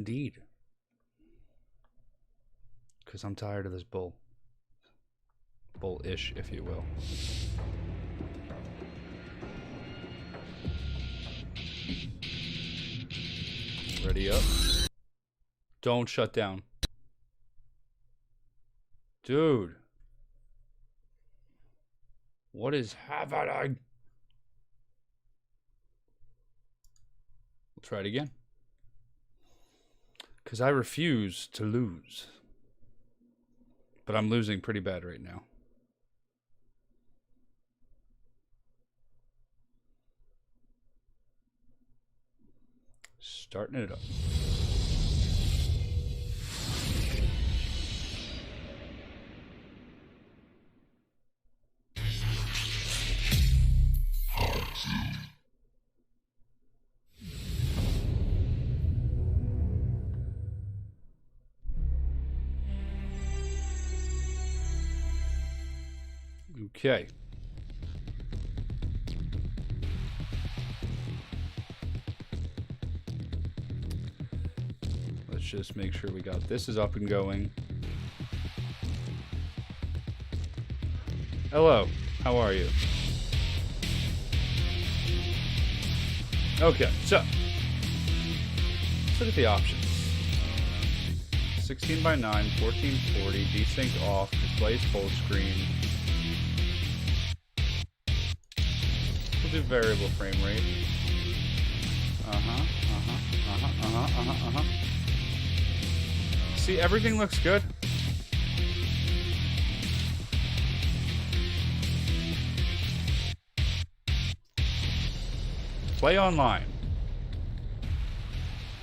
Indeed. Because I'm tired of this bull. Bull-ish, if you will. Ready up. Don't shut down. Dude. What is happening? We'll try it again. Because I refuse to lose. But I'm losing pretty bad right now. Starting it up. Okay. Let's just make sure we got this is up and going. Hello, how are you? Okay, so let's look at the options. 16 by 9, 1440, desync off, displays full screen. We'll do variable frame rate. See, everything looks good. Play online.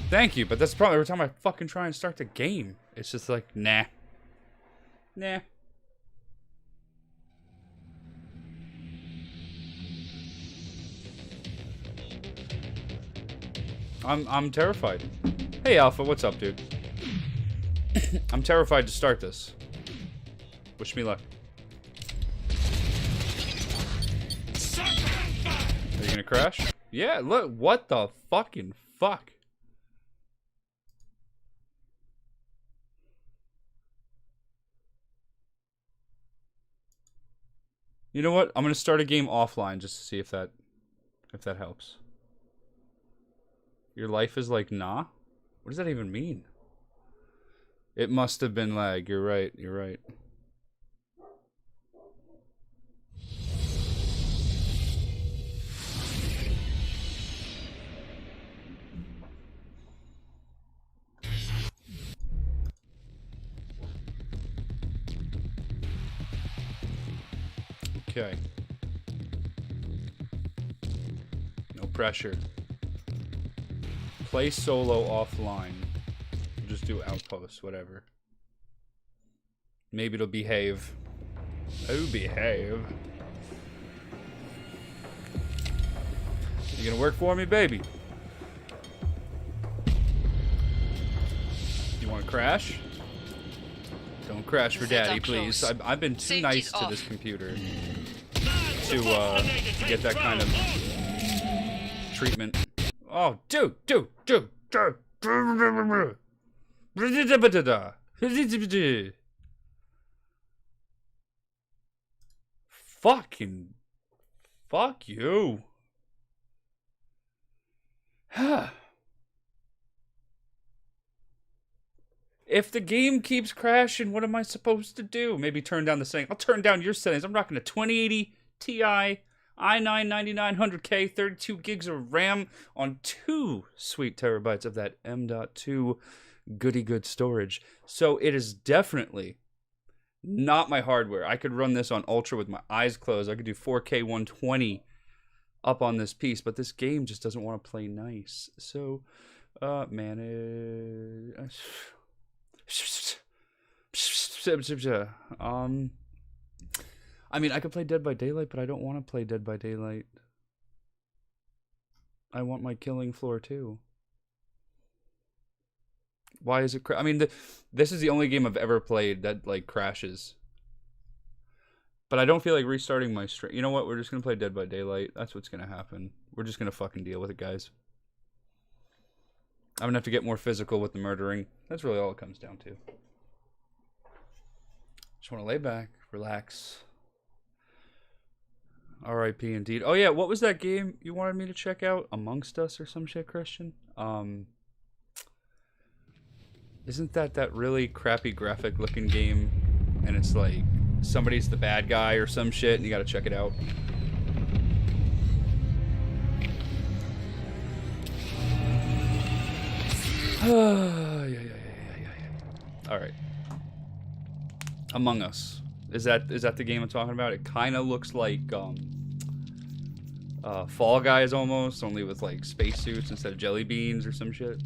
Thank you, but that's probably every time I fucking try and start the game. It's just like, nah. Nah. I'm terrified. Hey Alpha, what's up, dude? I'm terrified to start this. Wish me luck. Are you gonna crash? Yeah, look, what the fucking fuck? You know what? I'm gonna start a game offline just to see if that helps. Your life is like, nah? What does that even mean? It must have been lag. You're right. You're right. Okay. No pressure. Play solo offline. We'll just do outposts, whatever. Maybe it'll behave. Oh, behave. You gonna work for me, baby? You wanna crash? Don't crash for daddy, please. I've been too nice to this computer to get that kind of treatment. Oh, dude. Fucking. Fuck you. If the game keeps crashing, what am I supposed to do? Maybe turn down the settings. I'll turn down your settings. I'm rocking a 2080 Ti i9 9900K, 32 gigs of RAM on 2 sweet terabytes of that M.2 goody good storage. So it is definitely not my hardware. I could run this on Ultra with my eyes closed. I could do 4K 120 up on this piece, but this game just doesn't want to play nice. So, manage. I mean, I could play Dead by Daylight, but I don't want to play Dead by Daylight. I want my killing floor too. Why is it? I mean, this is the only game I've ever played that like crashes. But I don't feel like restarting my stream. You know what? We're just gonna play Dead by Daylight. That's what's gonna happen. We're just gonna fucking deal with it, guys. I'm gonna have to get more physical with the murdering. That's really all it comes down to. Just want to lay back, relax. R.I.P. indeed. Oh yeah, what was that game you wanted me to check out? Amongst Us or some shit, Christian? Isn't that really crappy graphic looking game? And it's like somebody's the bad guy or some shit, and you gotta check it out. Yeah. All right. Among Us. Is that the game I'm talking about? It kind of looks like Fall Guys almost, only with like spacesuits instead of jelly beans or some shit.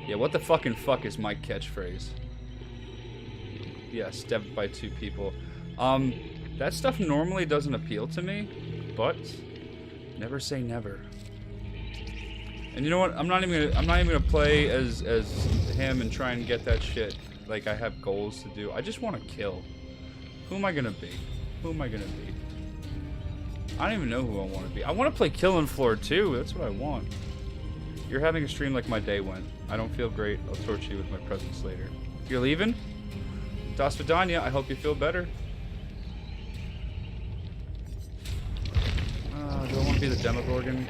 Yeah, what the fucking fuck is my catchphrase? Yes, dev by 2 people. That stuff normally doesn't appeal to me, but never say never. And you know what? I'm not even gonna play as him and try and get that shit. Like I have goals to do. I just want to kill. Who am I gonna be? Who am I gonna be? I don't even know who I want to be. I want to play Killing Floor 2. That's what I want. You're having a stream like my day went. I don't feel great. I'll torture you with my presence later. You're leaving? Das Vidania. I hope you feel better. Do I want to be the Demogorgon?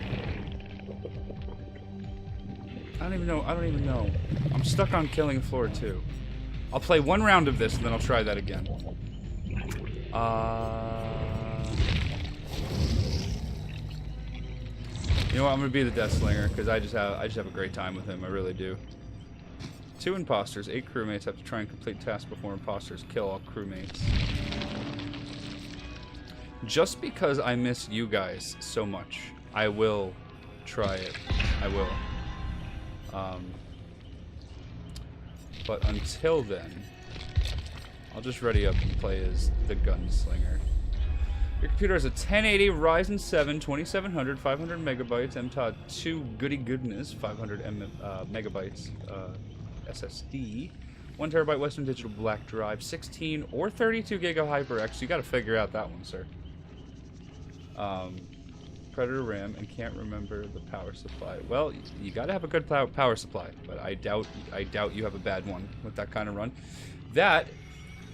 I don't even know. I'm stuck on Killing Floor 2. I'll play 1 round of this and then I'll try that again. You know what? I'm gonna be the Deathslinger because I just have a great time with him. I really do. 2 imposters, 8 crewmates have to try and complete tasks before imposters kill all crewmates. Just because I miss you guys so much, I will try it. I will. But until then, I'll just ready up and play as the Gunslinger. Your computer has a 1080 Ryzen 7 2700 500 megabytes MTOD 2 goody goodness 500 megabytes SSD, 1 terabyte Western Digital black drive, 16 or 32 gig of HyperX. You got to figure out that one, sir. Predator RAM, and can't remember the power supply. Well, you got to have a good power supply, but I doubt you have a bad one with that kind of run. That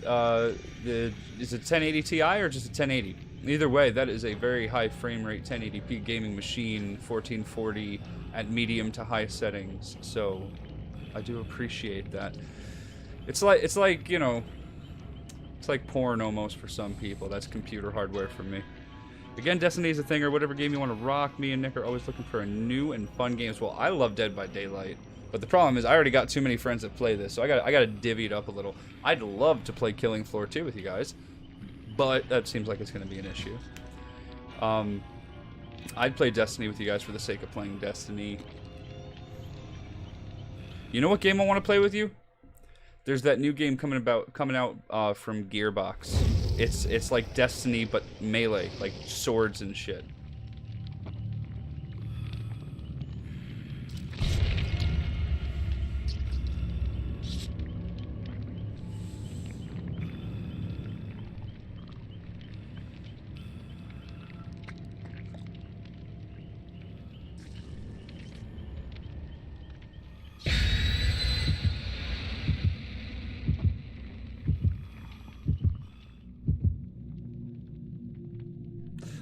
is it 1080 Ti or just a 1080? Either way, that is a very high frame rate 1080p gaming machine, 1440 at medium to high settings. So I do appreciate that. It's like you know, it's like porn almost for some people. That's computer hardware for me. Again, Destiny is a thing, or whatever game you want to rock. Me and Nick are always looking for new and fun games. Well, I love Dead by Daylight, but the problem is I already got too many friends that play this, so I gotta divvy it up a little. I'd love to play Killing Floor 2 with you guys, but that seems like it's gonna be an issue. I'd play Destiny with you guys for the sake of playing Destiny. You know what game I want to play with you? There's that new game coming out from Gearbox. It's like Destiny but melee, like swords and shit.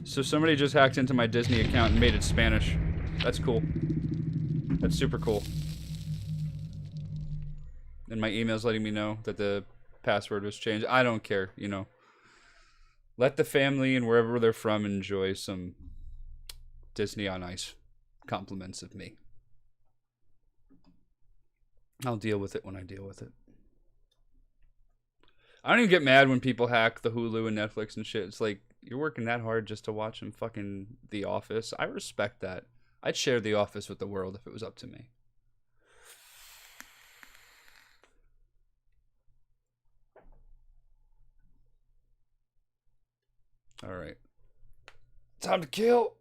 So somebody just hacked into my Disney account and made it Spanish. That's cool. That's super cool. And my email's letting me know that the password was changed. I don't care, you know. Let the family and wherever they're from enjoy some Disney on Ice compliments of me. I'll deal with it when I deal with it. I don't even get mad when people hack the Hulu and Netflix and shit. It's like, you're working that hard just to watch some fucking The Office. I respect that. I'd share The Office with the world if it was up to me. All right. Time to kill.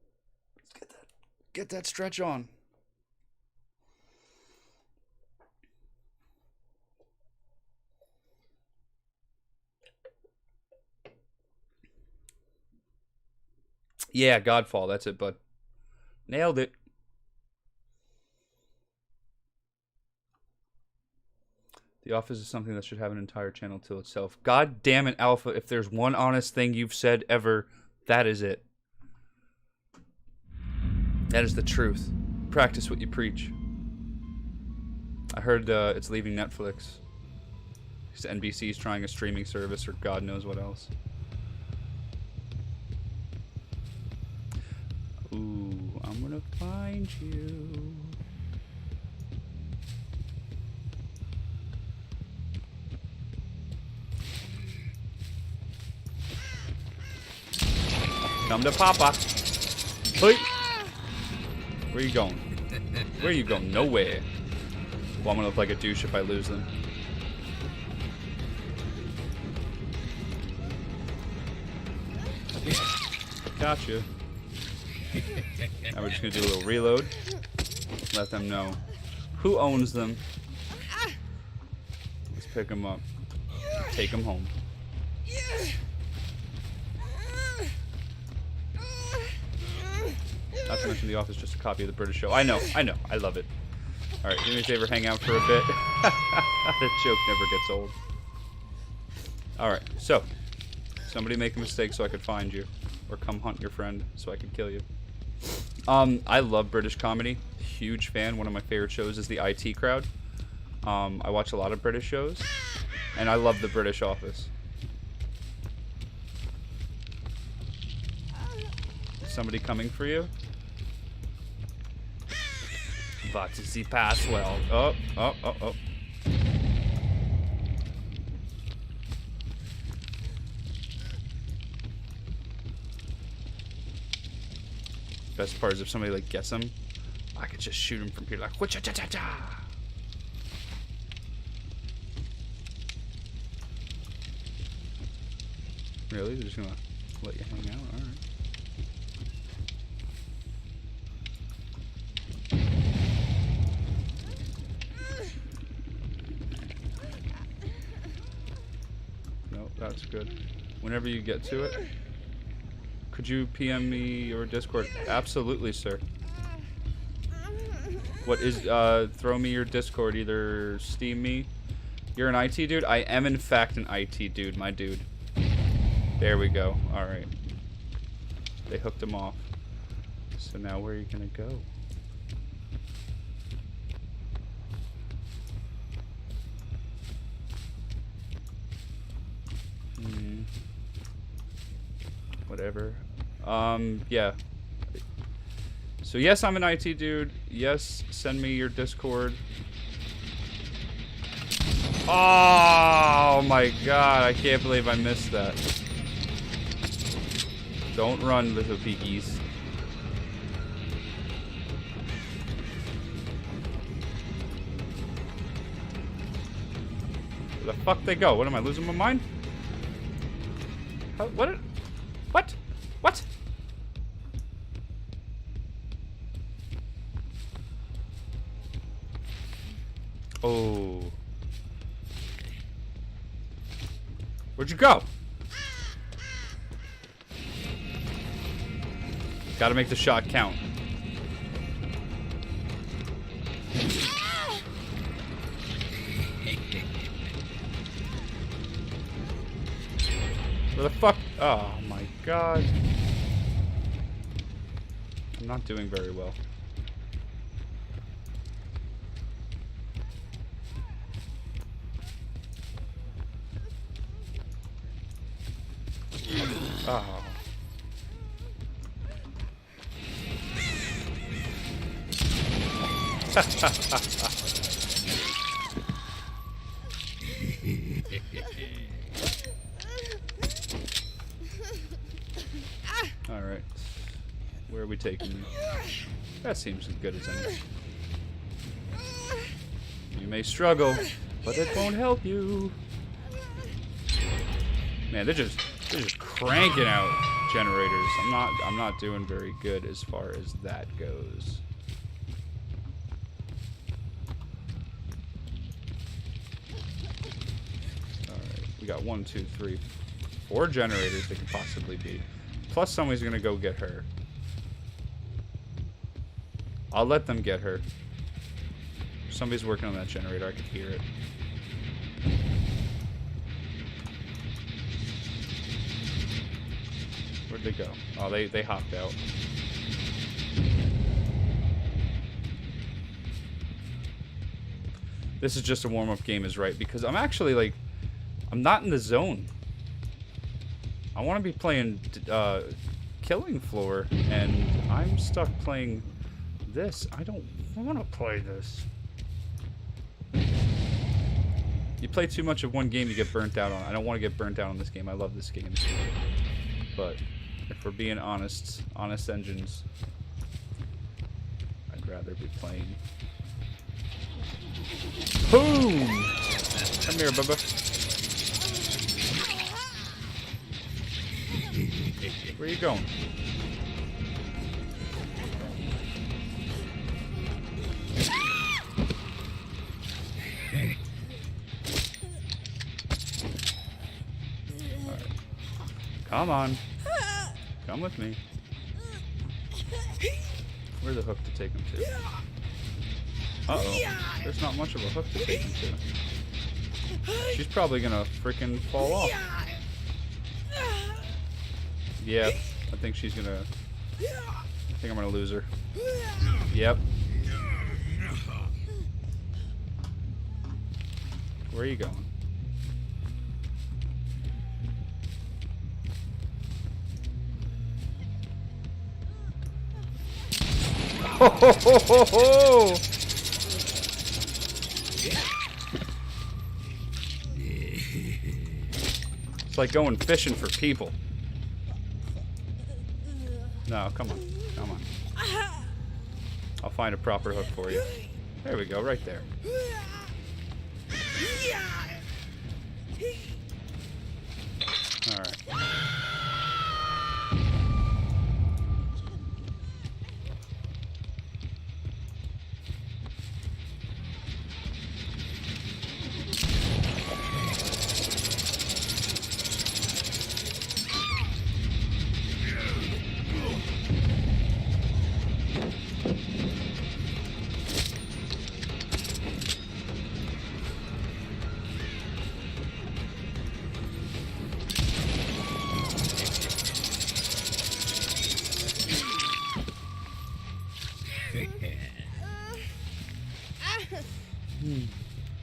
Let's get that stretch on. Yeah, Godfall. That's it, bud. Nailed it. The Office is something that should have an entire channel to itself. God damn it, Alpha. If there's one honest thing you've said ever, that is it. That is the truth. Practice what you preach. I heard it's leaving Netflix. Because NBC's trying a streaming service or God knows what else. Ooh, I'm gonna find you. Come to Papa. Hey. Where you going? Where you going? Nowhere. Well, I'm gonna look like a douche if I lose them. Gotcha. Now we're just gonna do a little reload. Let them know who owns them. Let's pick them up. Take them home. Not to mention The Office, just a copy of the British show. I know, I love it. Alright, do me a favor, hang out for a bit. That joke never gets old. Alright, so. Somebody make a mistake so I could find you. Or come hunt your friend so I could kill you. I love British comedy. Huge fan. One of my favorite shows is the IT Crowd. I watch a lot of British shows. And I love the British Office. Somebody coming for you? What is the password? Oh. Best part is if somebody like gets him, I could just shoot him from here like wha-cha-cha-cha-cha. Really? They're just gonna let you hang out? Alright. No, that's good. Whenever you get to it, could you PM me or Discord? Absolutely, sir. What is, throw me your Discord, either Steam me. You're an IT dude? I am in fact an IT dude, my dude. There we go. Alright. They hooked him off. So now where are you gonna go? Whatever. Yeah. So yes, I'm an IT dude. Yes, send me your Discord. Oh my god, I can't believe I missed that. Don't run, little piggies. Where the fuck they go? What, am I losing my mind? How, what? What? What? Oh. Where'd you go? Gotta make the shot count. Where the fuck? Oh my god. I'm not doing very well. Oh. Alright. Where are we taking you? That seems as good as any. You may struggle, but it won't help you. Man, they're just cranking out generators. I'm not doing very good as far as that goes. Alright, we got 1, 2, 3, 4 generators they could possibly be. Plus somebody's gonna go get her. I'll let them get her. Somebody's working on that generator. I could hear it. Where'd they go? Oh, they hopped out. This is just a warm-up game is right, because I'm actually, like, I'm not in the zone. I want to be playing Killing Floor, and I'm stuck playing this. I don't want to play this. You play too much of one game, you get burnt out on it. I don't want to get burnt out on this game. I love this game. But if we're being honest, honest engines, I'd rather be playing. Boom! Come here, Bubba. Where are you going? Alright. Come on. Come with me. Where's the hook to take him to? Uh-oh. There's not much of a hook to take him to. She's probably gonna freaking fall off. Yeah, I think she's gonna... I think I'm gonna lose her. Yep. Where are you going? Ho ho ho ho ho! It's like going fishing for people. No, come on. Come on. I'll find a proper hook for you. There we go, right there. Alright.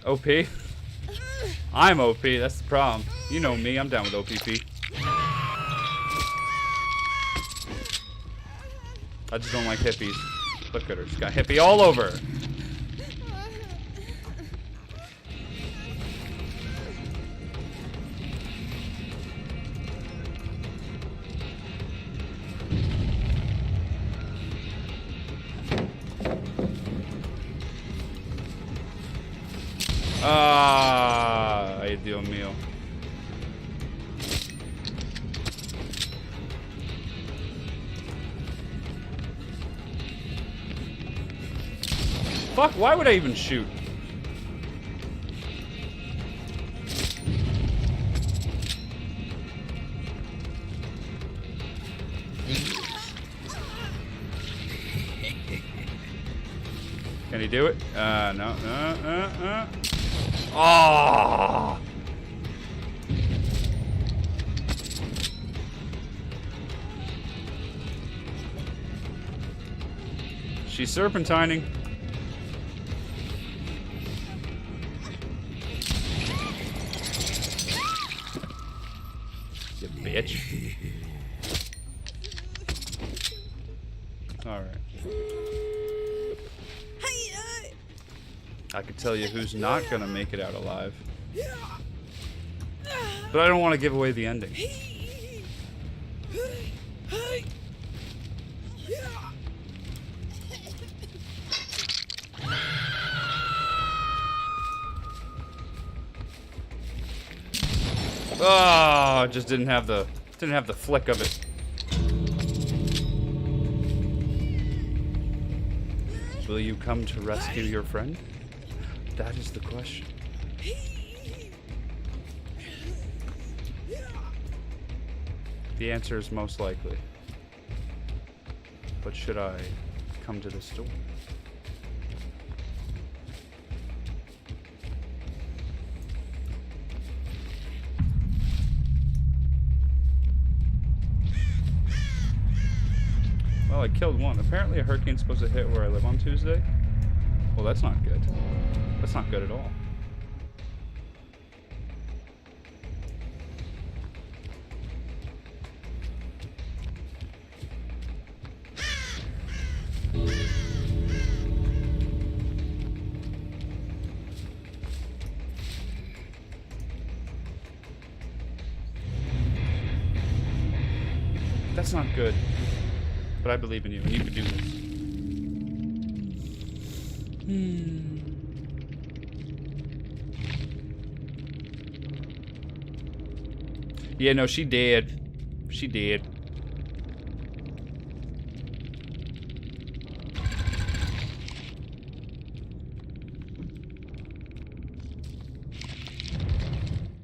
OP? I'm OP, that's the problem. You know me, I'm down with OPP. I just don't like hippies. Look at her, she's got hippie all over her. Ah, ay Dios mío. Fuck, why would I even shoot? Can he do it? No. Oh! She's serpentining. You bitch. Alright. I could tell you who's not gonna make it out alive. But I don't want to give away the ending. Oh, just didn't have the flick of it. Will you come to rescue your friend? That is the question. The answer is most likely. But should I come to the store? Well, I killed one. Apparently a hurricane's supposed to hit where I live on Tuesday. Well, that's not good. That's not good at all. That's not good. But I believe in you, and you can do this. Yeah, no, she did. She did.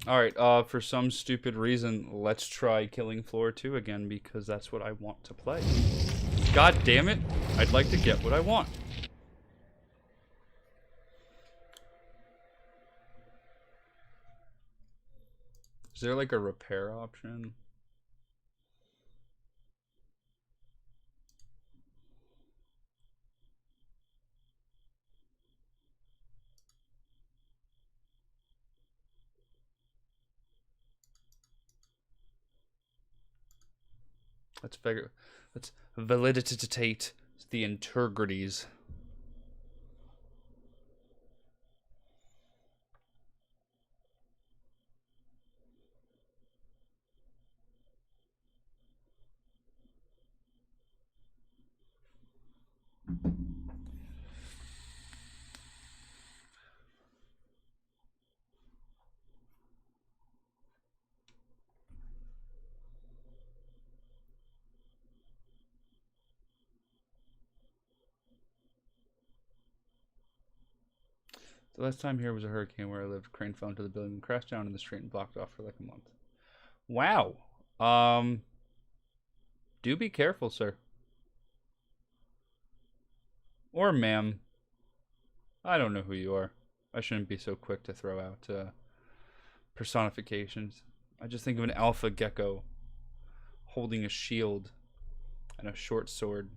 Alright, for some stupid reason, let's try Killing Floor 2 again, because that's what I want to play. God damn it, I'd like to get what I want. Is there like a repair option? Let's figure. Let's validate the integrities. The last time here was a hurricane where I lived. Crane fell into the building and crashed down in the street and blocked off for like a month. Wow. Do be careful, sir. Or ma'am. I don't know who you are. I shouldn't be so quick to throw out personifications. I just think of an alpha gecko holding a shield and a short sword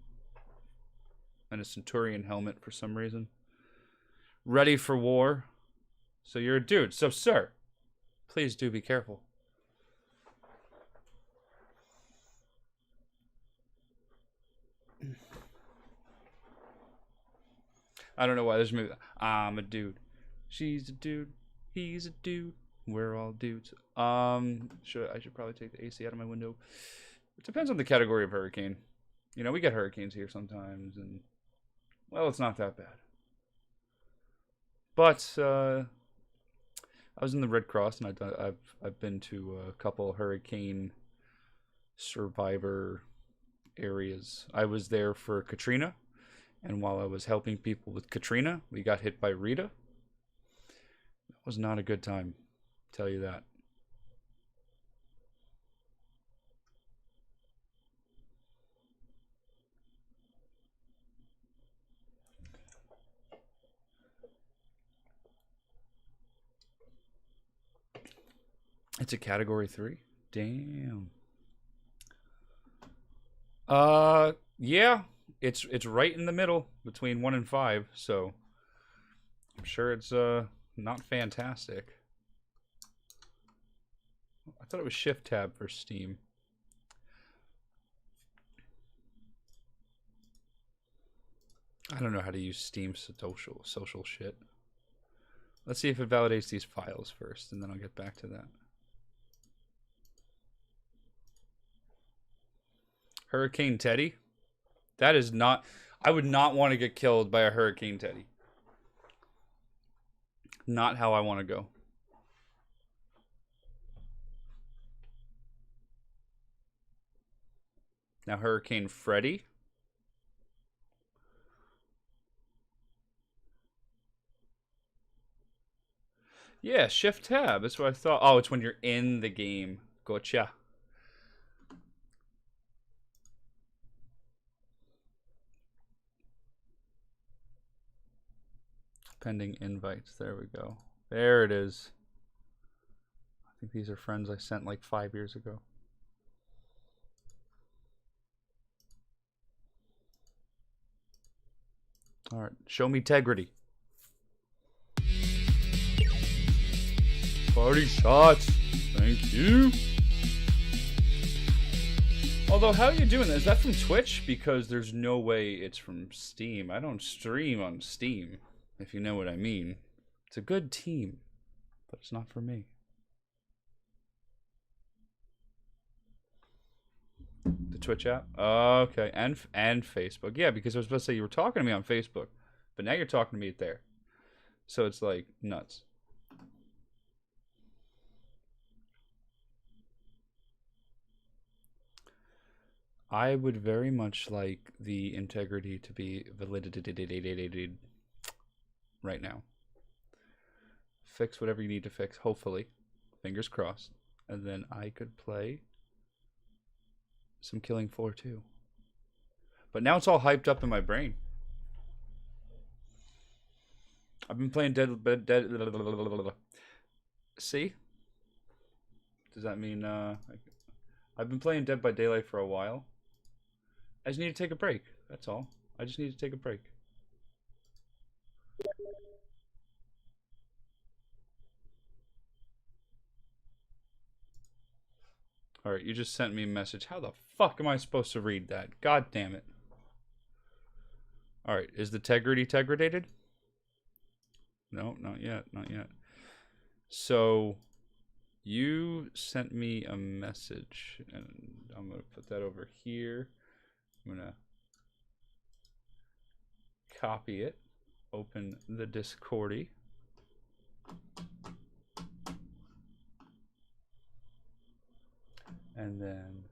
and a centurion helmet for some reason. Ready for war. So you're a dude. So, sir, please do be careful. I don't know why there's a movie. I'm a dude. She's a dude. He's a dude. We're all dudes. I should probably take the AC out of my window. It depends on the category of hurricane. You know, we get hurricanes here sometimes, and well, it's not that bad. But I was in the Red Cross, and I've been to a couple hurricane survivor areas. I was there for Katrina, and while I was helping people with Katrina, we got hit by Rita. It was not a good time, I'll tell you that. It's a category 3. Damn. Yeah. It's right in the middle between 1 and 5, so I'm sure it's not fantastic. I thought it was Shift Tab for Steam. I don't know how to use Steam social shit. Let's see if it validates these files first, and then I'll get back to that. Hurricane Teddy? That is not... I would not want to get killed by a Hurricane Teddy. Not how I want to go. Now Hurricane Freddy. Yeah, Shift Tab. That's what I thought. Oh, it's when you're in the game. Gotcha. Pending invites. There we go. There it is. I think these are friends I sent like 5 years ago. All right, show me integrity. Party shots. Thank you. Although, how are you doing that? Is that from Twitch? Because there's no way it's from Steam. I don't stream on Steam, if you know what I mean. It's a good team, but it's not for me. The Twitch app? Okay, and Facebook. Yeah, because I was supposed to say you were talking to me on Facebook, but now you're talking to me there. So it's like nuts. I would very much like the integrity to be validated right now. Fix whatever you need to fix, hopefully. Fingers crossed. And then I could play some Killing Floor 2. But now it's all hyped up in my brain. I've been playing Dead. See? Does that mean I've been playing Dead by Daylight for a while. I just need to take a break. That's all. I just need to take a break. Alright, you just sent me a message. How the fuck am I supposed to read that? God damn it. Alright, is the integrity degradated? No, not yet. Not yet. So, you sent me a message, and I'm going to put that over here. I'm going to copy it, open the Discordy. And then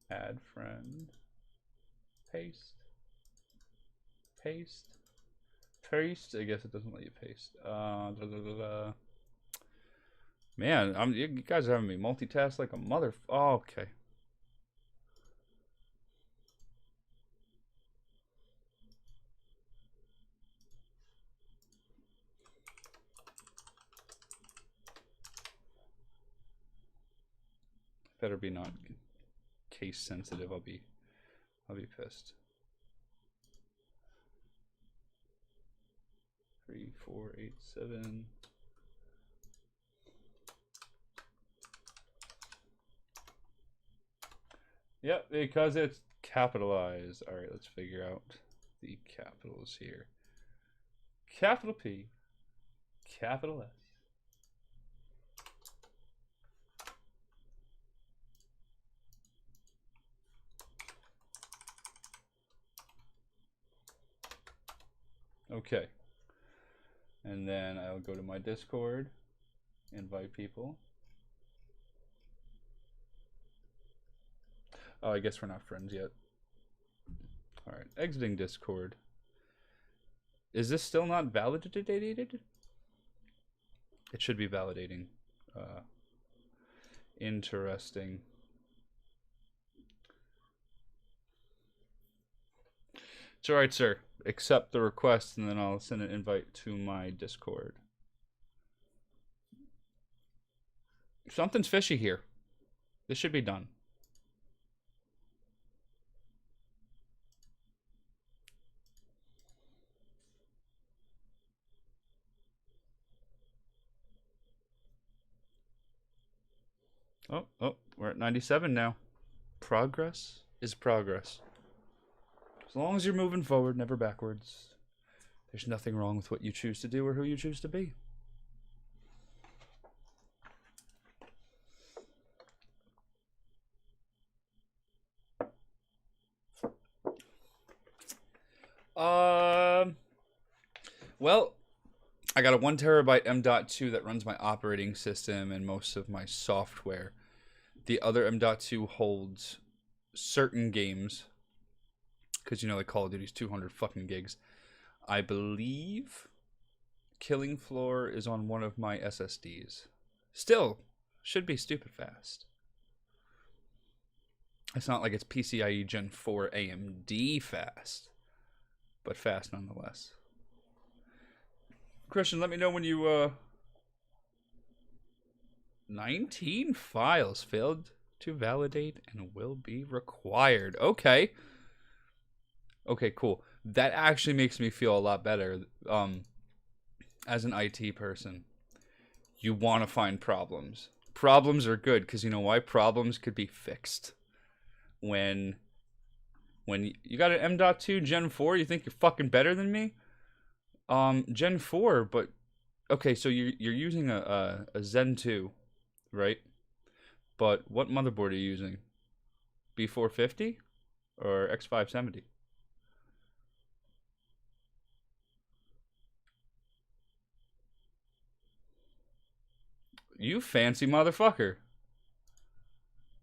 add friend, paste, paste, paste. I guess it doesn't let you paste. Man, you guys are having me multitask like a mother. Oh, okay. Better be not case sensitive. I'll be pissed. 3, 4, 8, 7. Yep, because it's capitalized. All right, let's figure out the capitals here. Capital P, capital S. Okay. And then I'll go to my Discord, invite people. Oh, I guess we're not friends yet. All right, exiting Discord. Is this still not validated? It should be validating. Interesting. It's all right, sir. Accept the request, and then I'll send an invite to my Discord. Something's fishy here. This should be done. Oh, we're at 97 now. Progress is progress. As long as you're moving forward, never backwards, there's nothing wrong with what you choose to do or who you choose to be. Well, I got a 1 terabyte M.2 that runs my operating system and most of my software. The other M.2 holds certain games, because you know, like Call of Duty's 200 fucking gigs. I believe Killing Floor is on one of my SSDs. Still, should be stupid fast. It's not like it's PCIe Gen 4 AMD fast, but fast nonetheless. Christian, let me know when you 19 files failed to validate and will be required. Okay. Okay, cool. That actually makes me feel a lot better. As an IT person, you want to find problems. Problems are good because you know why? Problems could be fixed. When you got an M.2 Gen 4, you think you're fucking better than me? Gen 4, but okay, so you're using a Zen 2, right? But what motherboard are you using? B450 or X570? You fancy motherfucker.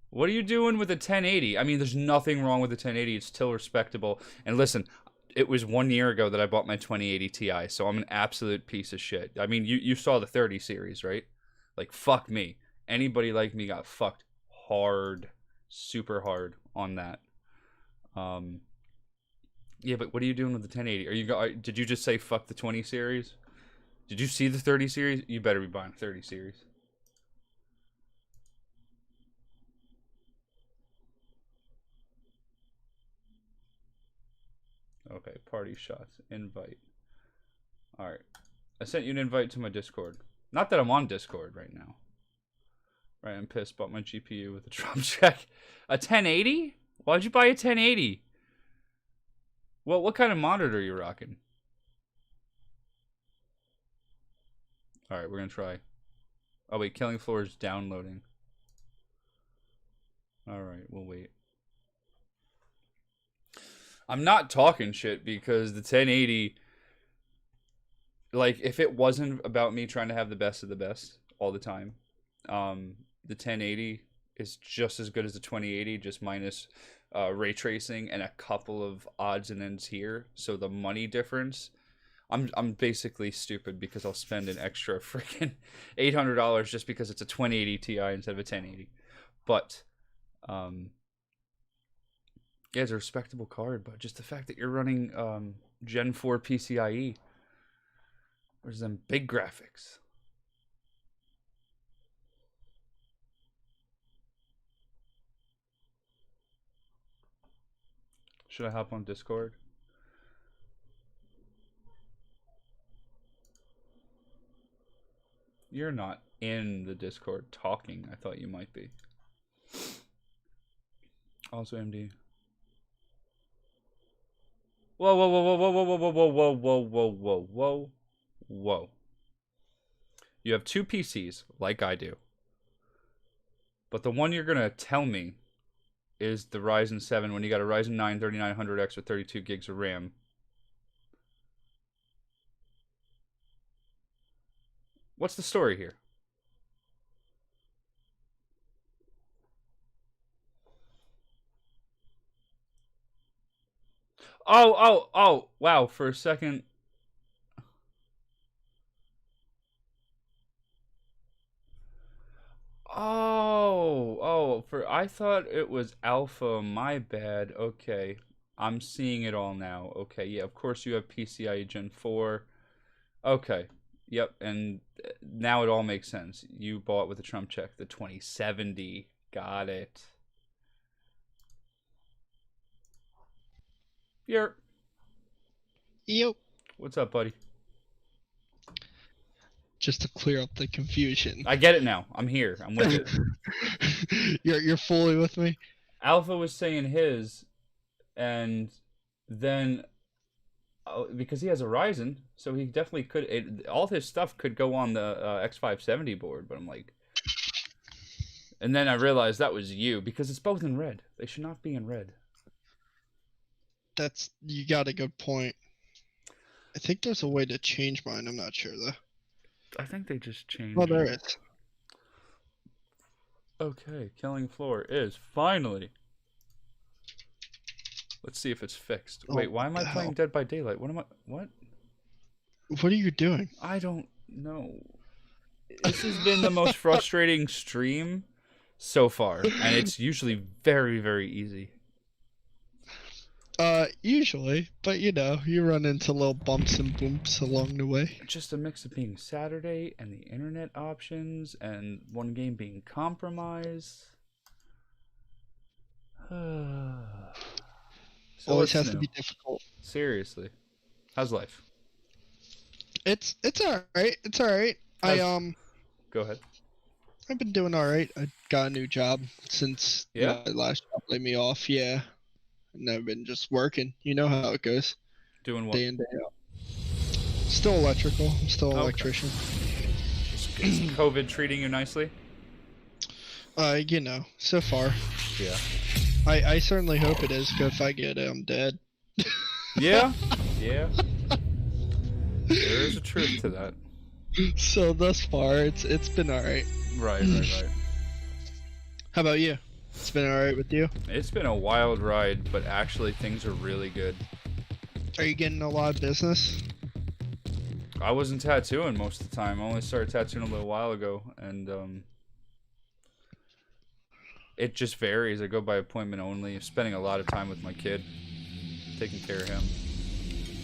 What are you doing with a 1080? I mean, there's nothing wrong with the 1080. It's still respectable. And listen, it was 1 year ago that I bought my 2080 Ti, so I'm an absolute piece of shit. I mean, you saw the 30 series, right? Like, fuck me. Anybody like me got fucked hard, super hard on that. Yeah, but what are you doing with the 1080? Did you just say fuck the 20 series? Did you see the 30 series? You better be buying a 30 series. Okay, party shots, invite. Alright. I sent you an invite to my Discord. Not that I'm on Discord right now. Right, I'm pissed about my GPU with a Trump check. A 1080? Why'd you buy a 1080? Well, what kind of monitor are you rocking? Alright, we're gonna try. Oh wait, Killing Floor is downloading. Alright, we'll wait. I'm not talking shit because the 1080, like, if it wasn't about me trying to have the best of the best all the time, the 1080 is just as good as the 2080, just minus ray tracing and a couple of odds and ends here. So the money difference, I'm basically stupid because I'll spend an extra freaking $800 just because it's a 2080 Ti instead of a 1080. But yeah, it's a respectable card, but just the fact that you're running Gen 4 PCIe, there's them big graphics. Should I hop on Discord? You're not in the Discord talking. I thought you might be. Also, MD. Whoa, whoa, whoa, whoa, whoa, whoa, whoa, whoa, whoa, whoa, whoa, whoa, whoa, whoa. You have two PCs, like I do. But the one you're going to tell me is the Ryzen 7 when you got a Ryzen 9 3900X with 32 gigs of RAM. What's the story here? Oh, wow, for a second. I thought it was alpha, my bad. Okay. I'm seeing it all now. Okay, yeah, of course you have PCIe Gen 4. Okay. Yep, and now it all makes sense. You bought with the Trump check the 2070. Got it. Here. Yep. What's up, buddy? Just to clear up the confusion. I get it now. I'm here. I'm with it. You're fully with me? Alpha was saying his, and then because he has a Ryzen, so he definitely could. All his stuff could go on the X570 board, but I'm like, and then I realized that was you because it's both in red. They should not be in red. You got a good point. I think there's a way to change mine. I'm not sure though. I think they just changed. Oh, there is. Okay, Killing Floor is finally. Let's see if it's fixed. Wait, why am I playing Dead by Daylight? What? What are you doing? I don't know. This has been the most frustrating stream so far, and it's usually very, very easy. Usually, but you know, you run into little bumps and booms along the way. Just a mix of being Saturday and the internet options and one game being compromised. So Always what's has to new? be difficult. Seriously. How's life? It's all right. It's all right. How's- Go ahead. I've been doing all right. I got a new job since Yeah? my last job laid me off. Yeah, and I've been just working. You know how it goes, Doing what? day in day out. Still electrical. I'm still an Okay. electrician. Is COVID treating you nicely? You know, so far. Yeah. I certainly hope it is. 'Cause if I get it, I'm dead. Yeah? Yeah. There is a truth to that. So thus far, it's been all right. Right. How about you? It's been all right with you. It's been a wild ride, but actually things are really good. Are you getting a lot of business? I wasn't tattooing most of the time. I only started tattooing a little while ago, and it just varies. I go by appointment only. I'm spending a lot of time with my kid, taking care of him.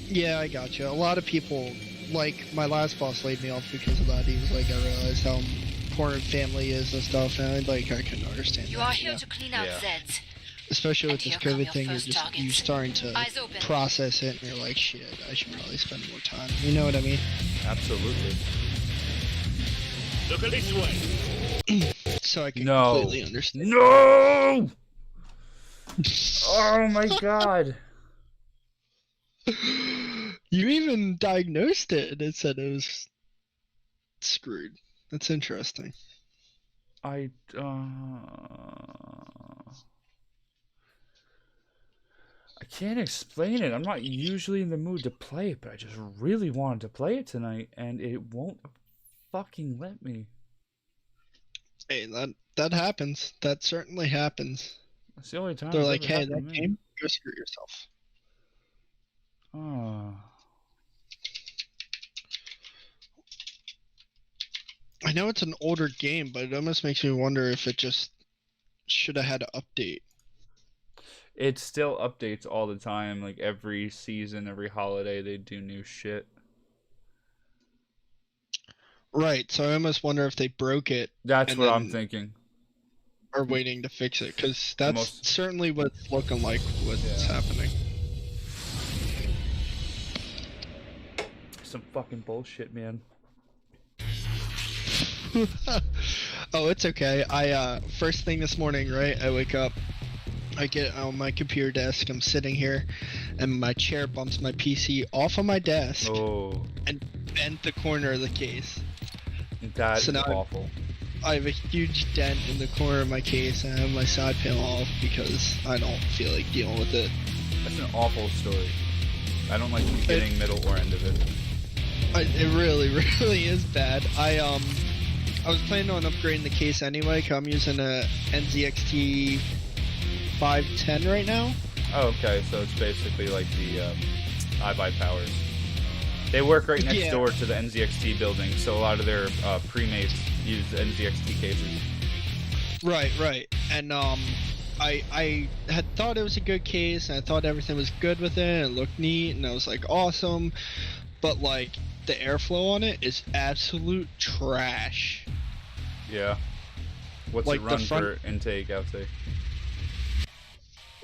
Yeah, I gotcha. A lot of people, like my last boss, laid me off because of that. He was like, I realized how important family is and stuff, and I can understand. You that, are here yeah. to clean out Yeah. Zeds. Especially with And this here come COVID your thing, you're first just targets. you're starting to Eyes open. process it, and you're like, shit, I should probably spend more time. You know what I mean? Absolutely. Look at this way. So I can No. completely understand. No! Oh my god. You even diagnosed it, and it said it was screwed. That's interesting. I can't explain it. I'm not usually in the mood to play it, but I just really wanted to play it tonight, and it won't fucking let me. Hey, that happens. That certainly happens. That's the only time They're it's like, ever hey, happened that to me. game, go screw yourself. Oh. I know it's an older game, but it almost makes me wonder if it just should have had an update. It still updates all the time. Like every season, every holiday, they do new shit. Right, so I almost wonder if they broke it That's And what I'm then- thinking. or waiting to fix it, because that's most- certainly what's looking like what's Yeah. happening. Some fucking bullshit, man. Oh, it's okay. I first thing this morning, right? I wake up, I get on my computer desk, I'm sitting here, and my chair bumps my PC off of my desk Oh, and bent the corner of the case. that So is now I'm- awful. I have a huge dent in the corner of my case, and I have my side panel off because I don't feel like dealing with it. That's an awful story. I don't like the beginning, middle, or end of it. It really, really is bad. I was planning on upgrading the case anyway, 'cause I'm using a NZXT 510 right now. Oh, okay, so it's basically like the iBuy powers. They work right next Yeah. door to the NZXT building, so a lot of their pre-mates use NZXT cases. Right. And I had thought it was a good case, and I thought everything was good with it, and it looked neat, and I was like, awesome. But like the airflow on it is absolute trash. Yeah. What's Like it the run front- for intake, outtake?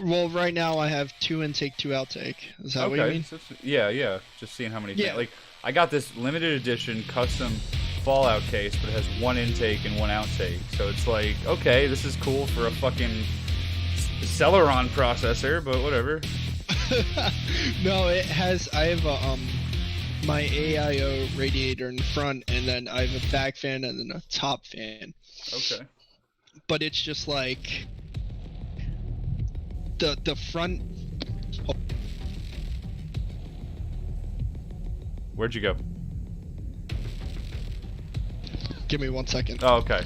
Well, right now I have 2 intake, 2 outtake. Is that what you mean? so yeah. Just seeing how many. Yeah. Like, I got this limited edition custom Fallout case, but it has 1 intake and 1 outtake. So it's like, okay, this is cool for a fucking Celeron processor, but whatever. No, it has. I have a, my AIO radiator in the front, and then I have a back fan and then a top fan. Okay. But it's just like the front. Where'd you go? Give me 1 second. Oh, okay.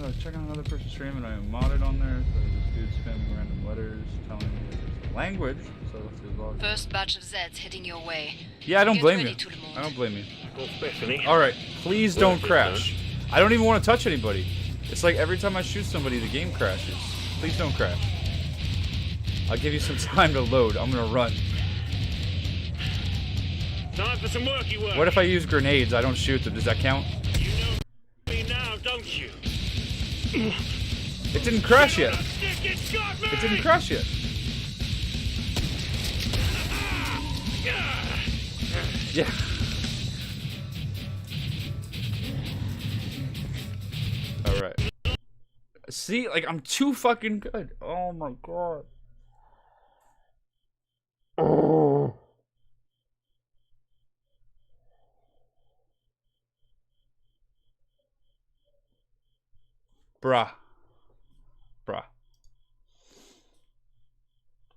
I was checking out another person's stream and I modded on there. So this dude's spamming random letters telling me it's language. So that's his log. First batch of Zeds heading your way. Yeah, I don't Get blame ready you. to remote. I don't blame you. Especially. Alright, please don't crash. I don't even want to touch anybody. It's like every time I shoot somebody, the game crashes. Please don't crash. I'll give you some time to load. I'm gonna run. Time for some worky work. What if I use grenades? I don't shoot them. Does that count? You know me now, don't you? It didn't crash yet. Stick, it's got me! It didn't crash yet. Yeah. Alright. See, like, I'm too fucking good. Oh my god. Oh. Bruh. Bruh.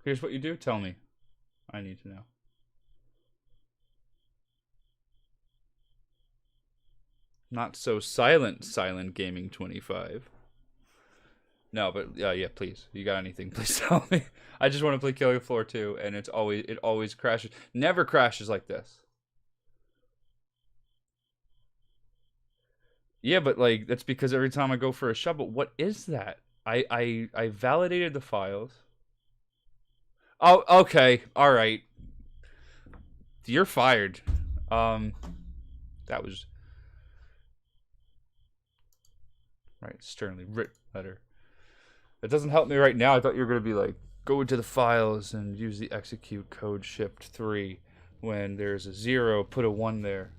Here's what you do. Tell me. I need to know. Not so silent, Silent Gaming 25. No, but yeah, please. You got anything? Please tell me. I just want to play Killing Floor 2, and it always crashes. Never crashes like this. Yeah, but like that's because every time I go for a shot. But what is that? I validated the files. Oh, okay, all right. You're fired. That was right. Sternly written letter. It doesn't help me right now. I thought you were gonna be like, go into the files and use the execute code shift 3. When there's a 0, put a 1 there.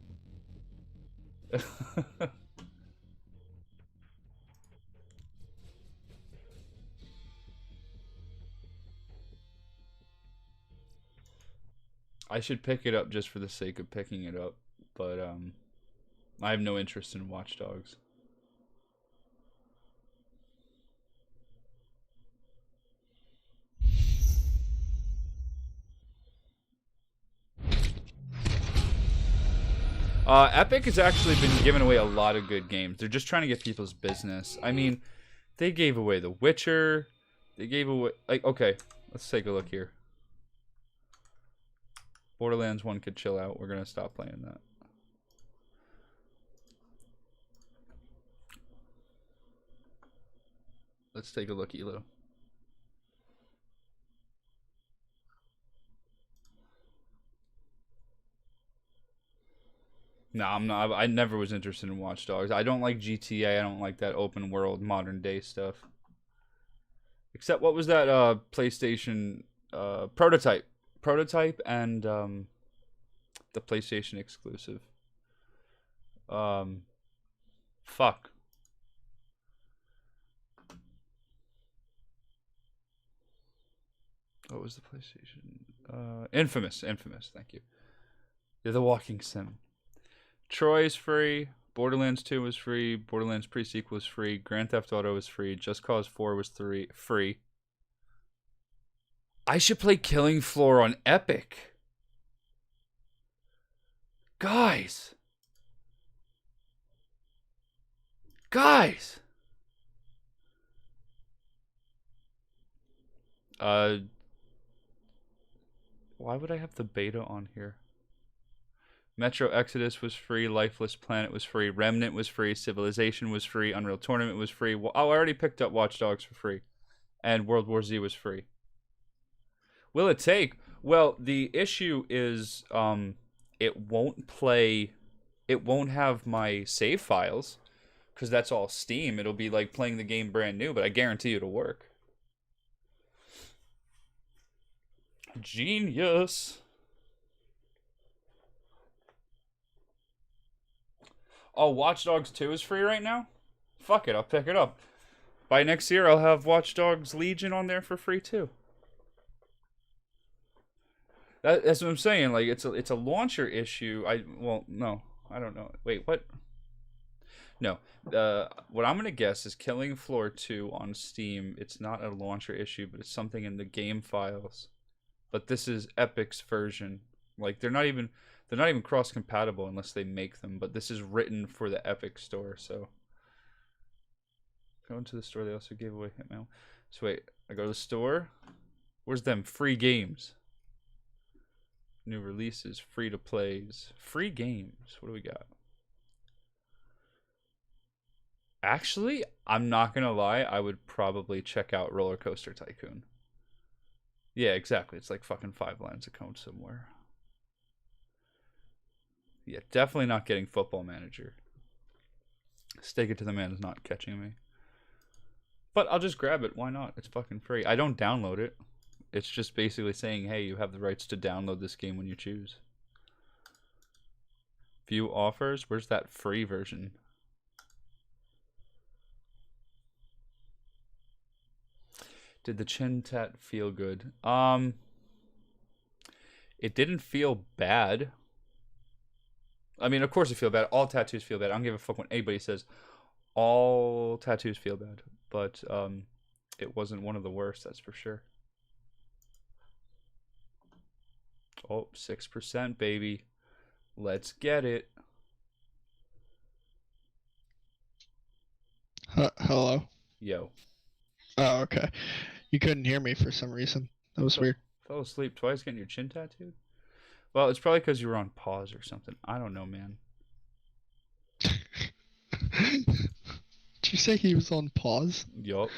I should pick it up just for the sake of picking it up, but I have no interest in Watch Dogs. Epic has actually been giving away a lot of good games. They're just trying to get people's business. I mean, they gave away The Witcher. They gave away... Like, okay, let's take a look here. Borderlands 1 could chill out. We're going to stop playing that. Let's take a look, Elo. No, I'm not. I never was interested in Watch Dogs. I don't like GTA. I don't like that open world, modern day stuff. Except what was that PlayStation Prototype? Prototype and the PlayStation exclusive. Fuck. What was the PlayStation? Infamous. Thank you. They're the walking sim. Troy's free. Borderlands 2 was free. Borderlands pre-sequel was free. Grand Theft Auto was free. Just Cause 4 was free. I should play Killing Floor on Epic. Guys. Why would I have the beta on here? Metro Exodus was free, Lifeless Planet was free, Remnant was free, Civilization was free, Unreal Tournament was free. Well, I already picked up Watch Dogs for free, and World War Z was free. Will it take? Well, the issue is it won't have my save files, because that's all Steam. It'll be like playing the game brand new, but I guarantee it'll work. Genius. Oh, Watch Dogs 2 is free right now? Fuck it, I'll pick it up. By next year, I'll have Watch Dogs Legion on there for free too. That's what I'm saying. Like, it's a launcher issue. No, I don't know. Wait, what? No, what I'm gonna guess is Killing Floor 2 on Steam. It's not a launcher issue, but it's something in the game files. But this is Epic's version. Like, they're not even cross-compatible unless they make them. But this is written for the Epic store, so. Go into the store. They also gave away Hitman. So wait, I go to the store. Where's them free games? New releases, free to plays, free games. What do we got? Actually, I'm not gonna lie. I would probably check out Roller Coaster Tycoon. Yeah, exactly. It's like fucking 5 lines of code somewhere. Yeah, definitely not getting Football Manager. Stake it to the man is not catching me. But I'll just grab it. Why not? It's fucking free. I don't download it. It's just basically saying, hey, you have the rights to download this game when you choose. View offers. Where's that free version? Did the chin tat feel good? It didn't feel bad. I mean, of course it feel bad. All tattoos feel bad. I don't give a fuck what anybody says. All tattoos feel bad. But it wasn't one of the worst, that's for sure. Oh, 6%, baby. Let's get it. Hello? Yo. Oh, okay. You couldn't hear me for some reason. That was weird. Fell asleep twice getting your chin tattooed? Well, it's probably because you were on pause or something. I don't know, man. Did you say he was on pause? Yup.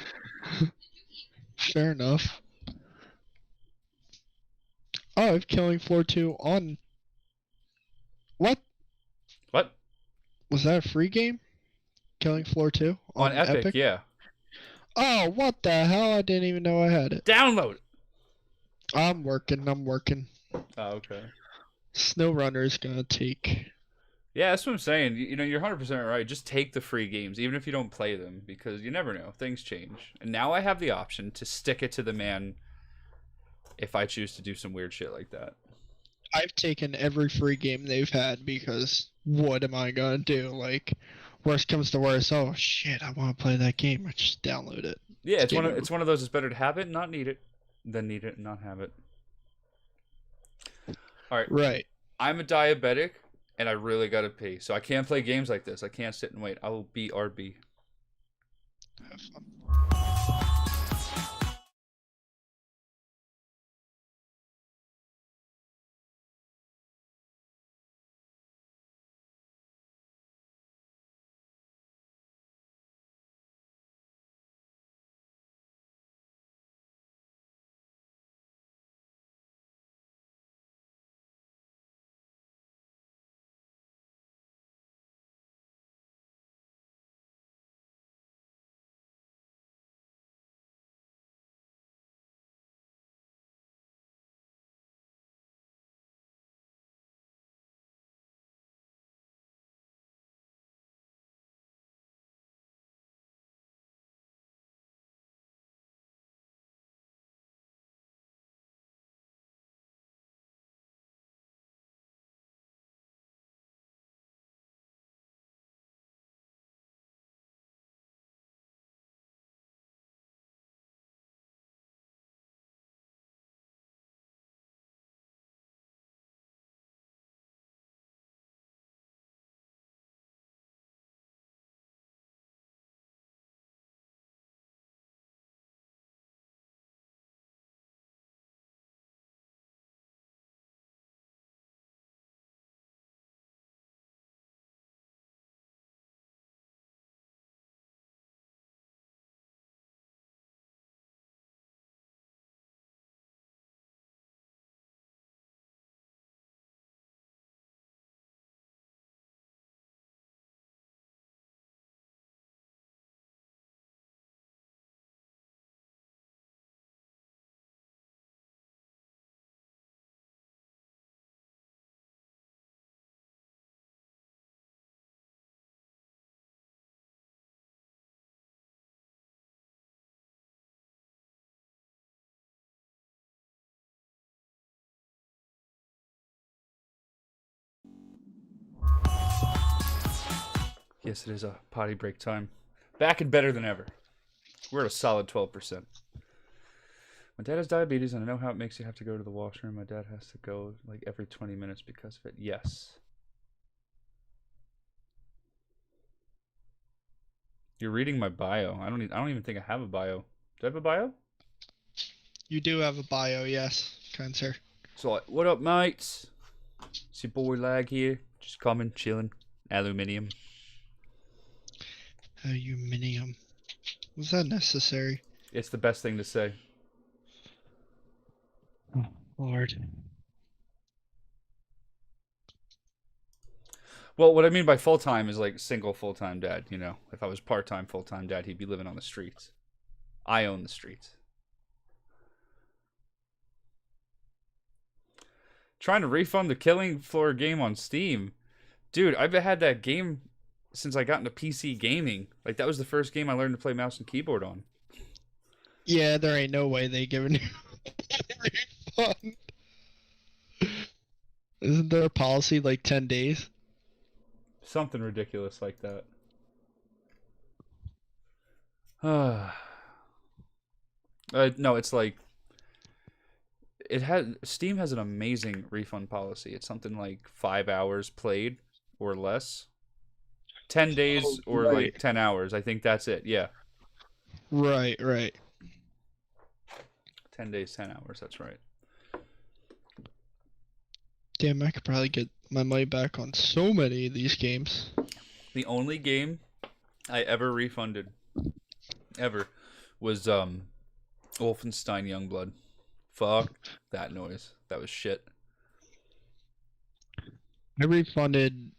Fair enough. Oh, I'm Killing Floor 2 on... What? What? Was that a free game? Killing Floor 2? On Epic, yeah. Oh, what the hell? I didn't even know I had it. Download it! I'm working. Oh, okay. SnowRunner is gonna take... Yeah, that's what I'm saying. You know, you're 100% right. Just take the free games, even if you don't play them, because you never know. Things change. And now I have the option to stick it to the man if I choose to do some weird shit like that. I've taken every free game they've had because what am I gonna do? Like, worst comes to worst, oh shit, I want to play that game. I just download it. Yeah, it's one of those. It's better to have it and not need it than need it and not have it. All right. Right. I'm a diabetic and I really gotta pee, so I can't play games like this. I can't sit and wait. I will be RB. Have fun. Yes, it is a potty break time. Back and better than ever. We're at a solid 12%. My dad has diabetes, and I know how it makes you have to go to the washroom. My dad has to go like every 20 minutes because of it. Yes. You're reading my bio. I don't even think I have a bio. Do I have a bio? You do have a bio, yes, kind sir. So, like, what up, mates? It's your boy Lag here. Just coming, chilling. Aluminium. Aluminium. Was that necessary? It's the best thing to say. Lord. Well, what I mean by full time is like single full time dad. You know, if I was part time full time dad, he'd be living on the streets. I own the streets. Trying to refund the Killing Floor game on Steam. Dude, I've had that game since I got into PC gaming. Like, that was the first game I learned to play mouse and keyboard on. Yeah, there ain't no way they giving you a refund. Isn't there a policy like 10 days? Something ridiculous like that. No, it's like Steam has an amazing refund policy. It's something like 5 hours played or less, 10 days or right. like 10 hours. I think that's it. Yeah, Right. 10 days, 10 hours. That's right. Damn, I could probably get my money back on so many of these games. The only game I ever refunded ever was Wolfenstein Youngblood. Fuck that noise. That was shit. I refunded.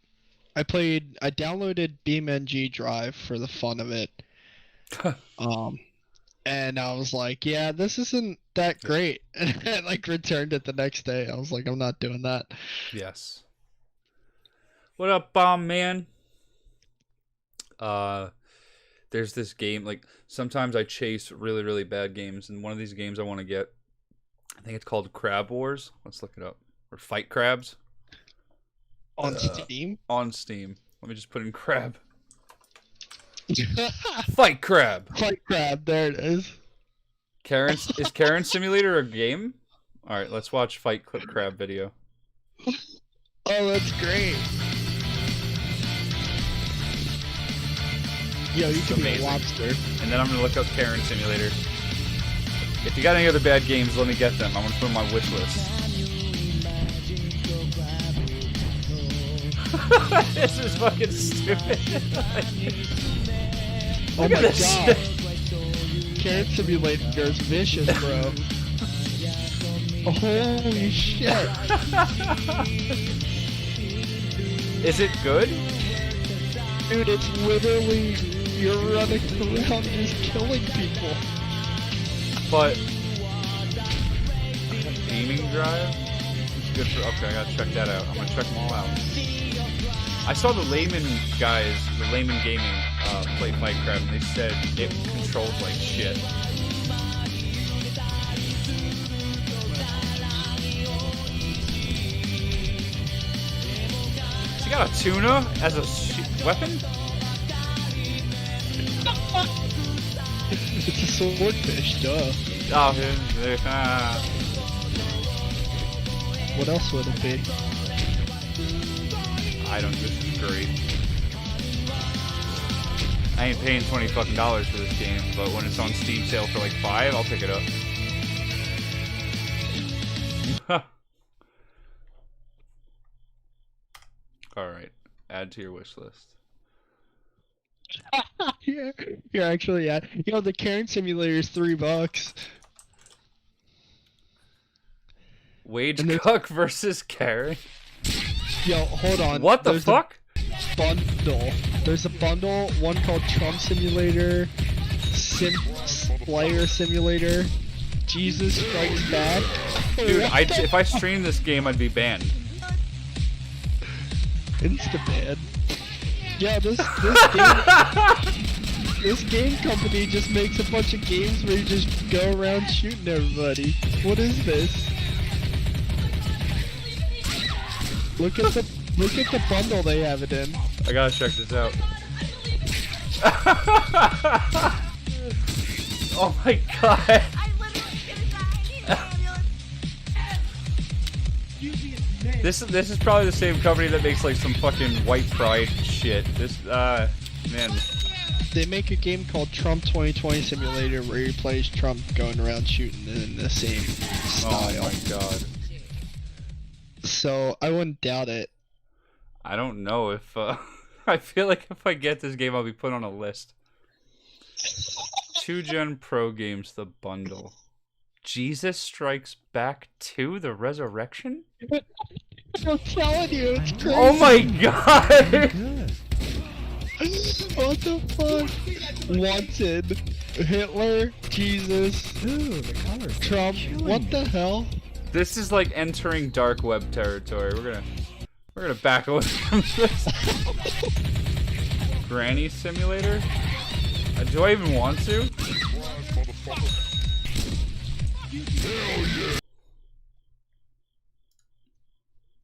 I downloaded BeamNG Drive for the fun of it. And I was like, yeah, this isn't that great. And I like returned it the next day. I was like, I'm not doing that. Yes. What up, Bomb Man? There's this game, like, sometimes I chase really, really bad games, and one of these games I want to get, I think it's called Crab Wars. Let's look it up. Or Fight Crabs. On Steam? On Steam. Let me just put in crab. Fight Crab! Fight Crab, there it is. Is Karen Simulator a game? Alright, let's watch Fight Crab video. Oh, that's great. Yo, you can be a amazing. lobster. And then I'm gonna look up Karen Simulator. If you got any other bad games, let me get them. I'm gonna put them on my wish list. This is fucking stupid. Oh Look my at this god. Karen Simulator goes vicious, bro. Holy shit. Is it good? Dude, it's literally, you're running around just killing people. But gaming drive? It's good for. Okay, I gotta check that out. I'm gonna check them all out. I saw the Layman guys, the Layman Gaming, play Fight Crab, and they said it controls like shit. Has he got a tuna as a weapon? It's a swordfish, duh. Oh, What else would it be? I don't. This is great. I ain't paying $20 fucking for this game, but when it's on Steam sale for like $5, I'll pick it up. All right, add to your wish list. You're actually, yeah. Yo, the Karen Simulator is $3. Wage And Cook versus Karen. Yo, hold on. What the There's fuck? a bundle. There's a bundle, one called Trump Simulator, Slayer Simulator, Jesus Strikes Back. Dude, if I streamed this game, I'd be banned. Insta-ban. Yeah, this game company just makes a bunch of games where you just go around shooting everybody. What is this? Look at the bundle they have it in. I gotta check this out. Oh my god. This is probably the same company that makes like some fucking white pride shit. This man. They make a game called Trump 2020 Simulator where you play as Trump going around shooting in the same style. Oh my god. So I wouldn't doubt it. I don't know if I feel like if I get this game, I'll be put on a list. 2 Gen Pro Games, the bundle. Jesus Strikes Back 2: The Resurrection? I'm telling you, it's crazy. Oh my god! Good. What the fuck? Wanted. Hitler, Jesus, Dude, the colors. Trump. What the hell? This is like entering dark web territory. We're gonna back away from this. Granny Simulator? Do I even want to?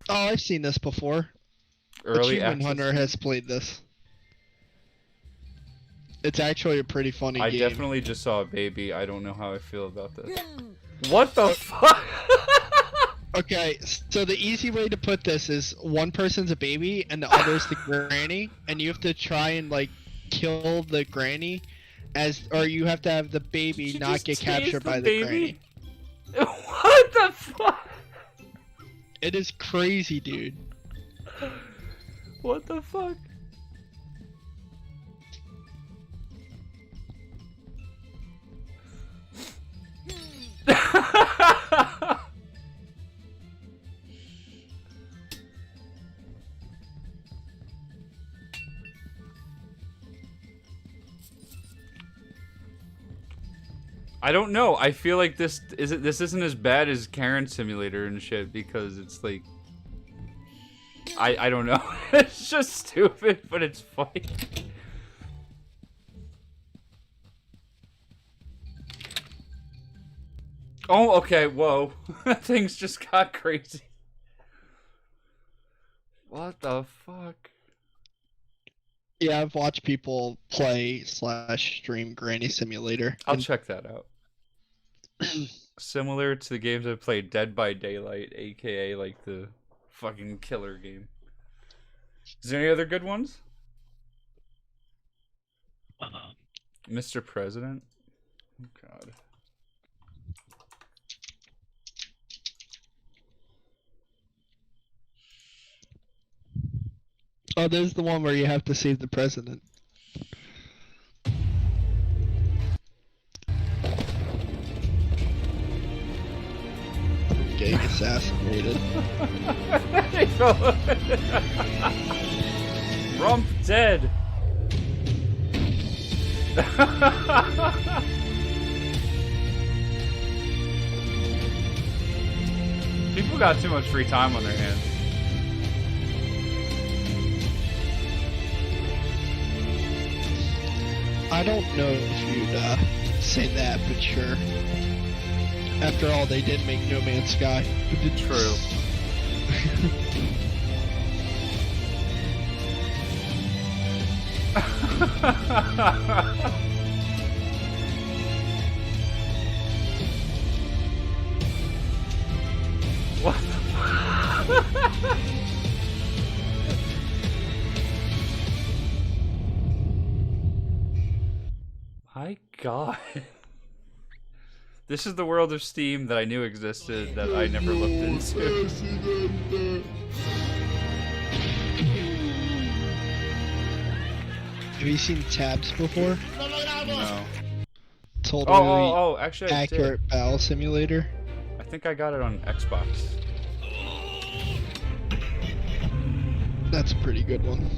Oh, I've seen this before. Early Achievement access. Hunter has played this. It's actually a pretty funny I game. definitely just saw a baby. I don't know how I feel about this. What the fuck? Okay, so the easy way to put this is one person's a baby and the other's the granny, and you have to try and like kill the granny, or you have to have the baby She not just get tased captured by the granny. What the fuck? It is crazy, dude. What the fuck? I don't know. I feel like this isn't as bad as Karen Simulator and shit because it's like I don't know. It's just stupid, but it's funny. Oh, okay. Whoa. Things just got crazy. What the fuck? Yeah, I've watched people play / stream Granny Simulator. I'll and check that out. Similar to the games I've played, Dead by Daylight, aka like the fucking killer game. Is there any other good ones? Mr. President? Oh god. Oh, there's the one where you have to save the president. Getting assassinated. Rump dead. People got too much free time on their hands. I don't know if you'd say that, but sure. After all, they did make No Man's Sky. True. What the fuck? My god. This is the world of Steam that I knew existed that I never looked into. Have you seen Tabs before? No. Totally Oh, actually I did. accurate battle simulator. I think I got it on Xbox. That's a pretty good one.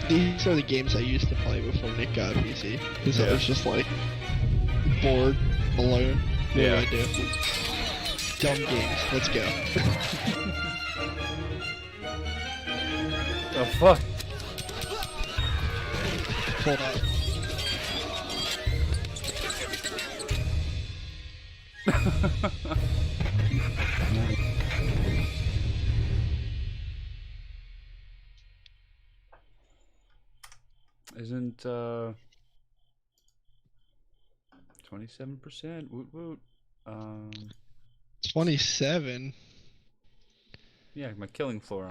These are the games I used to play before Nick got a PC. Because I was just like bored, alone. What do Yeah. I do? Dumb games. Let's go. The fuck? Hold on. Isn't 27%? Woot woot. 27. Yeah, my killing floor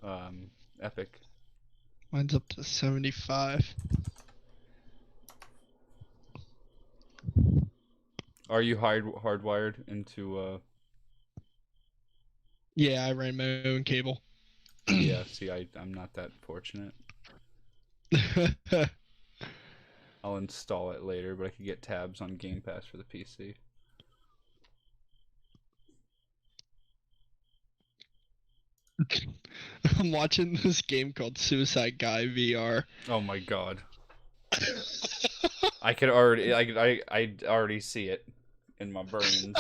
on Epic. Mine's up to 75. Are you hardwired into Yeah, I ran my own cable. Yeah, see, I'm not that fortunate. I'll install it later, but I could get tabs on Game Pass for the PC. I'm watching this game called Suicide Guy VR. Oh my god. I could already I already see it in my brains.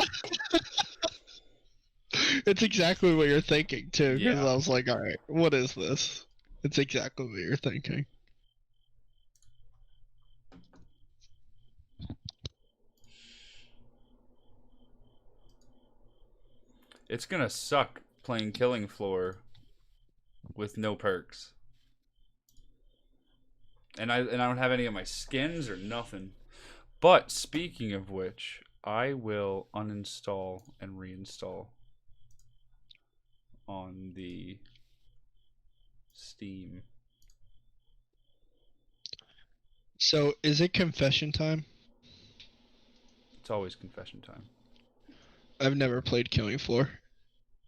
It's exactly what you're thinking too, because Yeah. I was like, all right, what is this? It's exactly what you're thinking. It's gonna suck playing Killing Floor with no perks. And I don't have any of my skins or nothing. But speaking of which, I will uninstall and reinstall on the Steam. So, is it confession time? It's always confession time. I've never played Killing Floor.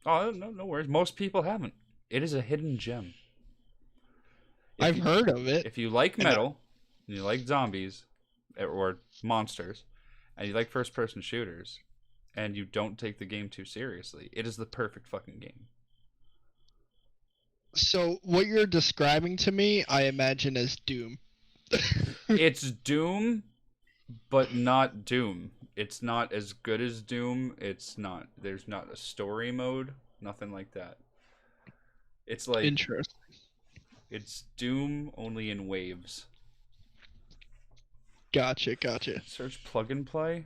Oh, no worries. Most people haven't. It is a hidden gem. I've heard of it. If you like metal, and you like zombies, or monsters, and you like first-person shooters, and you don't take the game too seriously, it is the perfect fucking game. So, what you're describing to me, I imagine as Doom. It's Doom, but not Doom. It's not as good as Doom. It's not. There's not a story mode. Nothing like that. It's like Interesting. it's Doom only in waves. Gotcha. Search plug and play.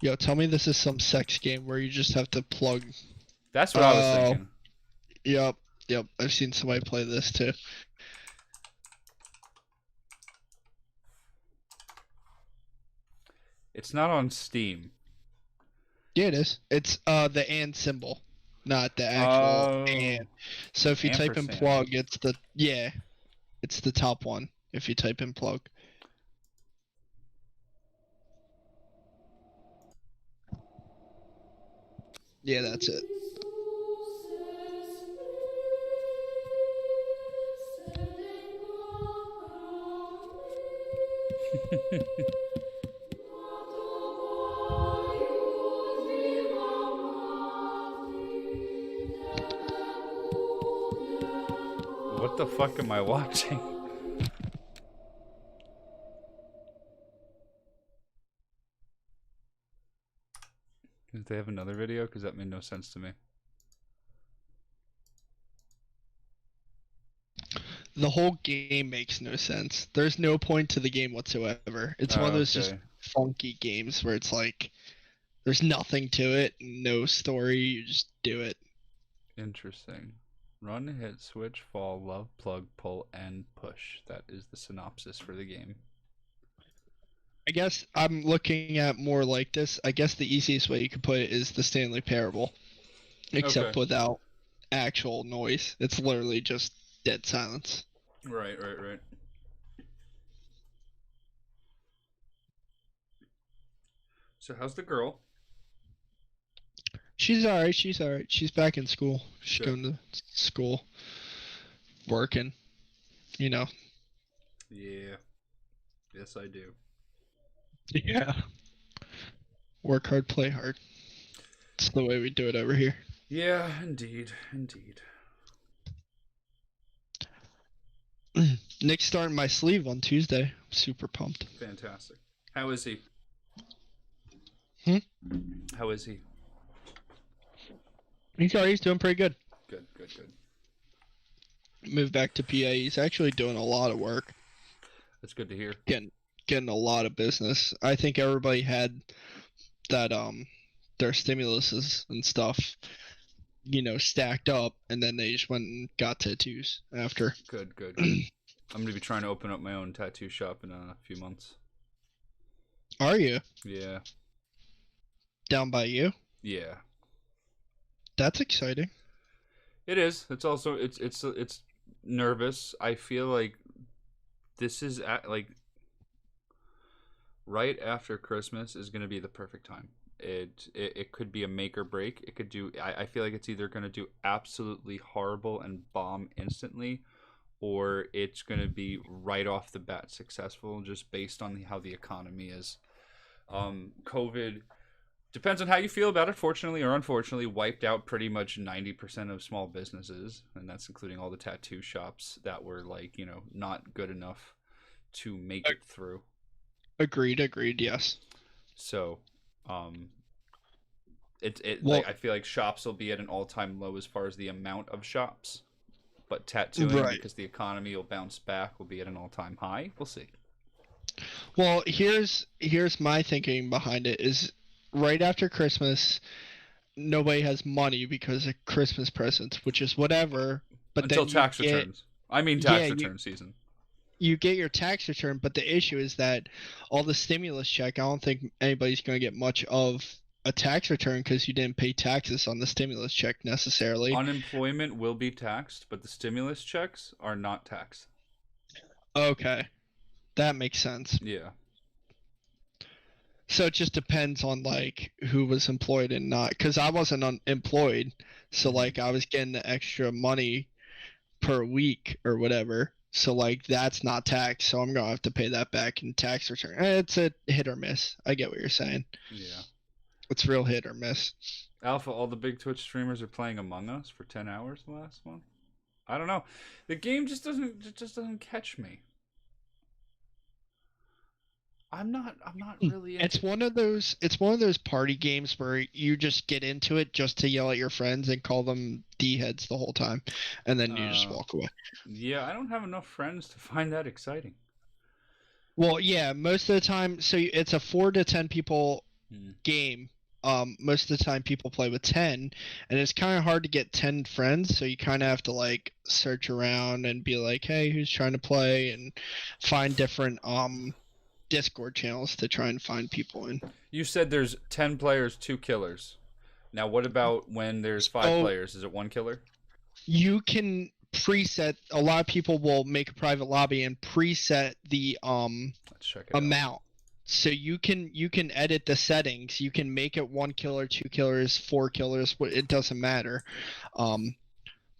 Yo, tell me this is some sex game where you just have to plug. That's what I was thinking. Yep. I've seen somebody play this too. It's not on Steam. Yeah, it is. It's the and symbol, not the actual Oh. and. So if you type in Ampersand. plug, it's the top one. If you type in plug. Yeah, that's it. What the fuck am I watching? Did they have another video? Because that made no sense to me. The whole game makes no sense. There's no point to the game whatsoever. It's one of those just Okay. funky games where it's like there's nothing to it, no story, you just do it. Interesting. Run, hit, switch, fall, love, plug, pull, and push. That is the synopsis for the game. I guess I'm looking at more like this. I guess the easiest way you could put it is the Stanley Parable, except Okay. without actual noise. It's literally just dead silence. Right. So how's the girl? She's alright. She's back in school. She's Good. going to school, working. You know. Yeah. Yes, I do. Yeah. Work hard, play hard. It's the way we do it over here. Yeah, indeed. Nick's starting my sleeve on Tuesday. I'm super pumped. Fantastic. How is he? Hmm? How is he? He's doing pretty good. Good. Moved back to PA. He's actually doing a lot of work. That's good to hear. Getting a lot of business. I think everybody had that their stimuluses and stuff, stacked up, and then they just went and got tattoos after. Good. I'm gonna be trying to open up my own tattoo shop in a few months. Are you Yeah. down by you? Yeah. That's exciting. It is. It's also it's nervous. I feel like this is like right after Christmas is gonna be the perfect time. It could be a make or break. It could do. I feel like it's either going to do absolutely horrible and bomb instantly, or it's going to be right off the bat successful, just based on how the economy is. COVID depends on how you feel about it. Fortunately or unfortunately, wiped out pretty much 90% of small businesses, and that's including all the tattoo shops that were like, not good enough to make it through. Agreed, yes. So, Well, like I feel like shops will be at an all-time low as far as the amount of shops, but tattooing, Right. because the economy will bounce back, will be at an all-time high. We'll see. Well, here's my thinking behind it is right after Christmas, nobody has money because of Christmas presents, which is whatever. But Until then tax returns. I mean tax return season. You get your tax return, but the issue is that all the stimulus check, I don't think anybody's going to get much of a tax return because you didn't pay taxes on the stimulus check necessarily. Unemployment will be taxed, but the stimulus checks are not taxed. Okay. That makes sense. Yeah. So it just depends on like who was employed and not, because I wasn't unemployed, so like I was getting the extra money per week or whatever. So like that's not taxed, so I'm gonna have to pay that back in tax return. It's a hit or miss. I get what you're saying. Yeah. It's real hit or miss. Alpha, all the big Twitch streamers are playing Among Us for 10 hours the last month. I don't know. The game just doesn't catch me. I'm not really into It's one of those party games where you just get into it just to yell at your friends and call them D-heads the whole time, and then you just walk away. Yeah, I don't have enough friends to find that exciting. Well, yeah, most of the time, so it's a 4 to 10 people game. Most of the time people play with 10, and it's kind of hard to get 10 friends, so you kind of have to like search around and be like, hey, who's trying to play, and find different Discord channels to try and find people in. You said there's 10 players, 2 killers. Now, what about when there's 5 players? Is it 1 killer? You can preset. A lot of people will make a private lobby and preset the Let's check it amount. So you can edit the settings. You can make it 1 killer, 2 killers, 4 killers. It doesn't matter.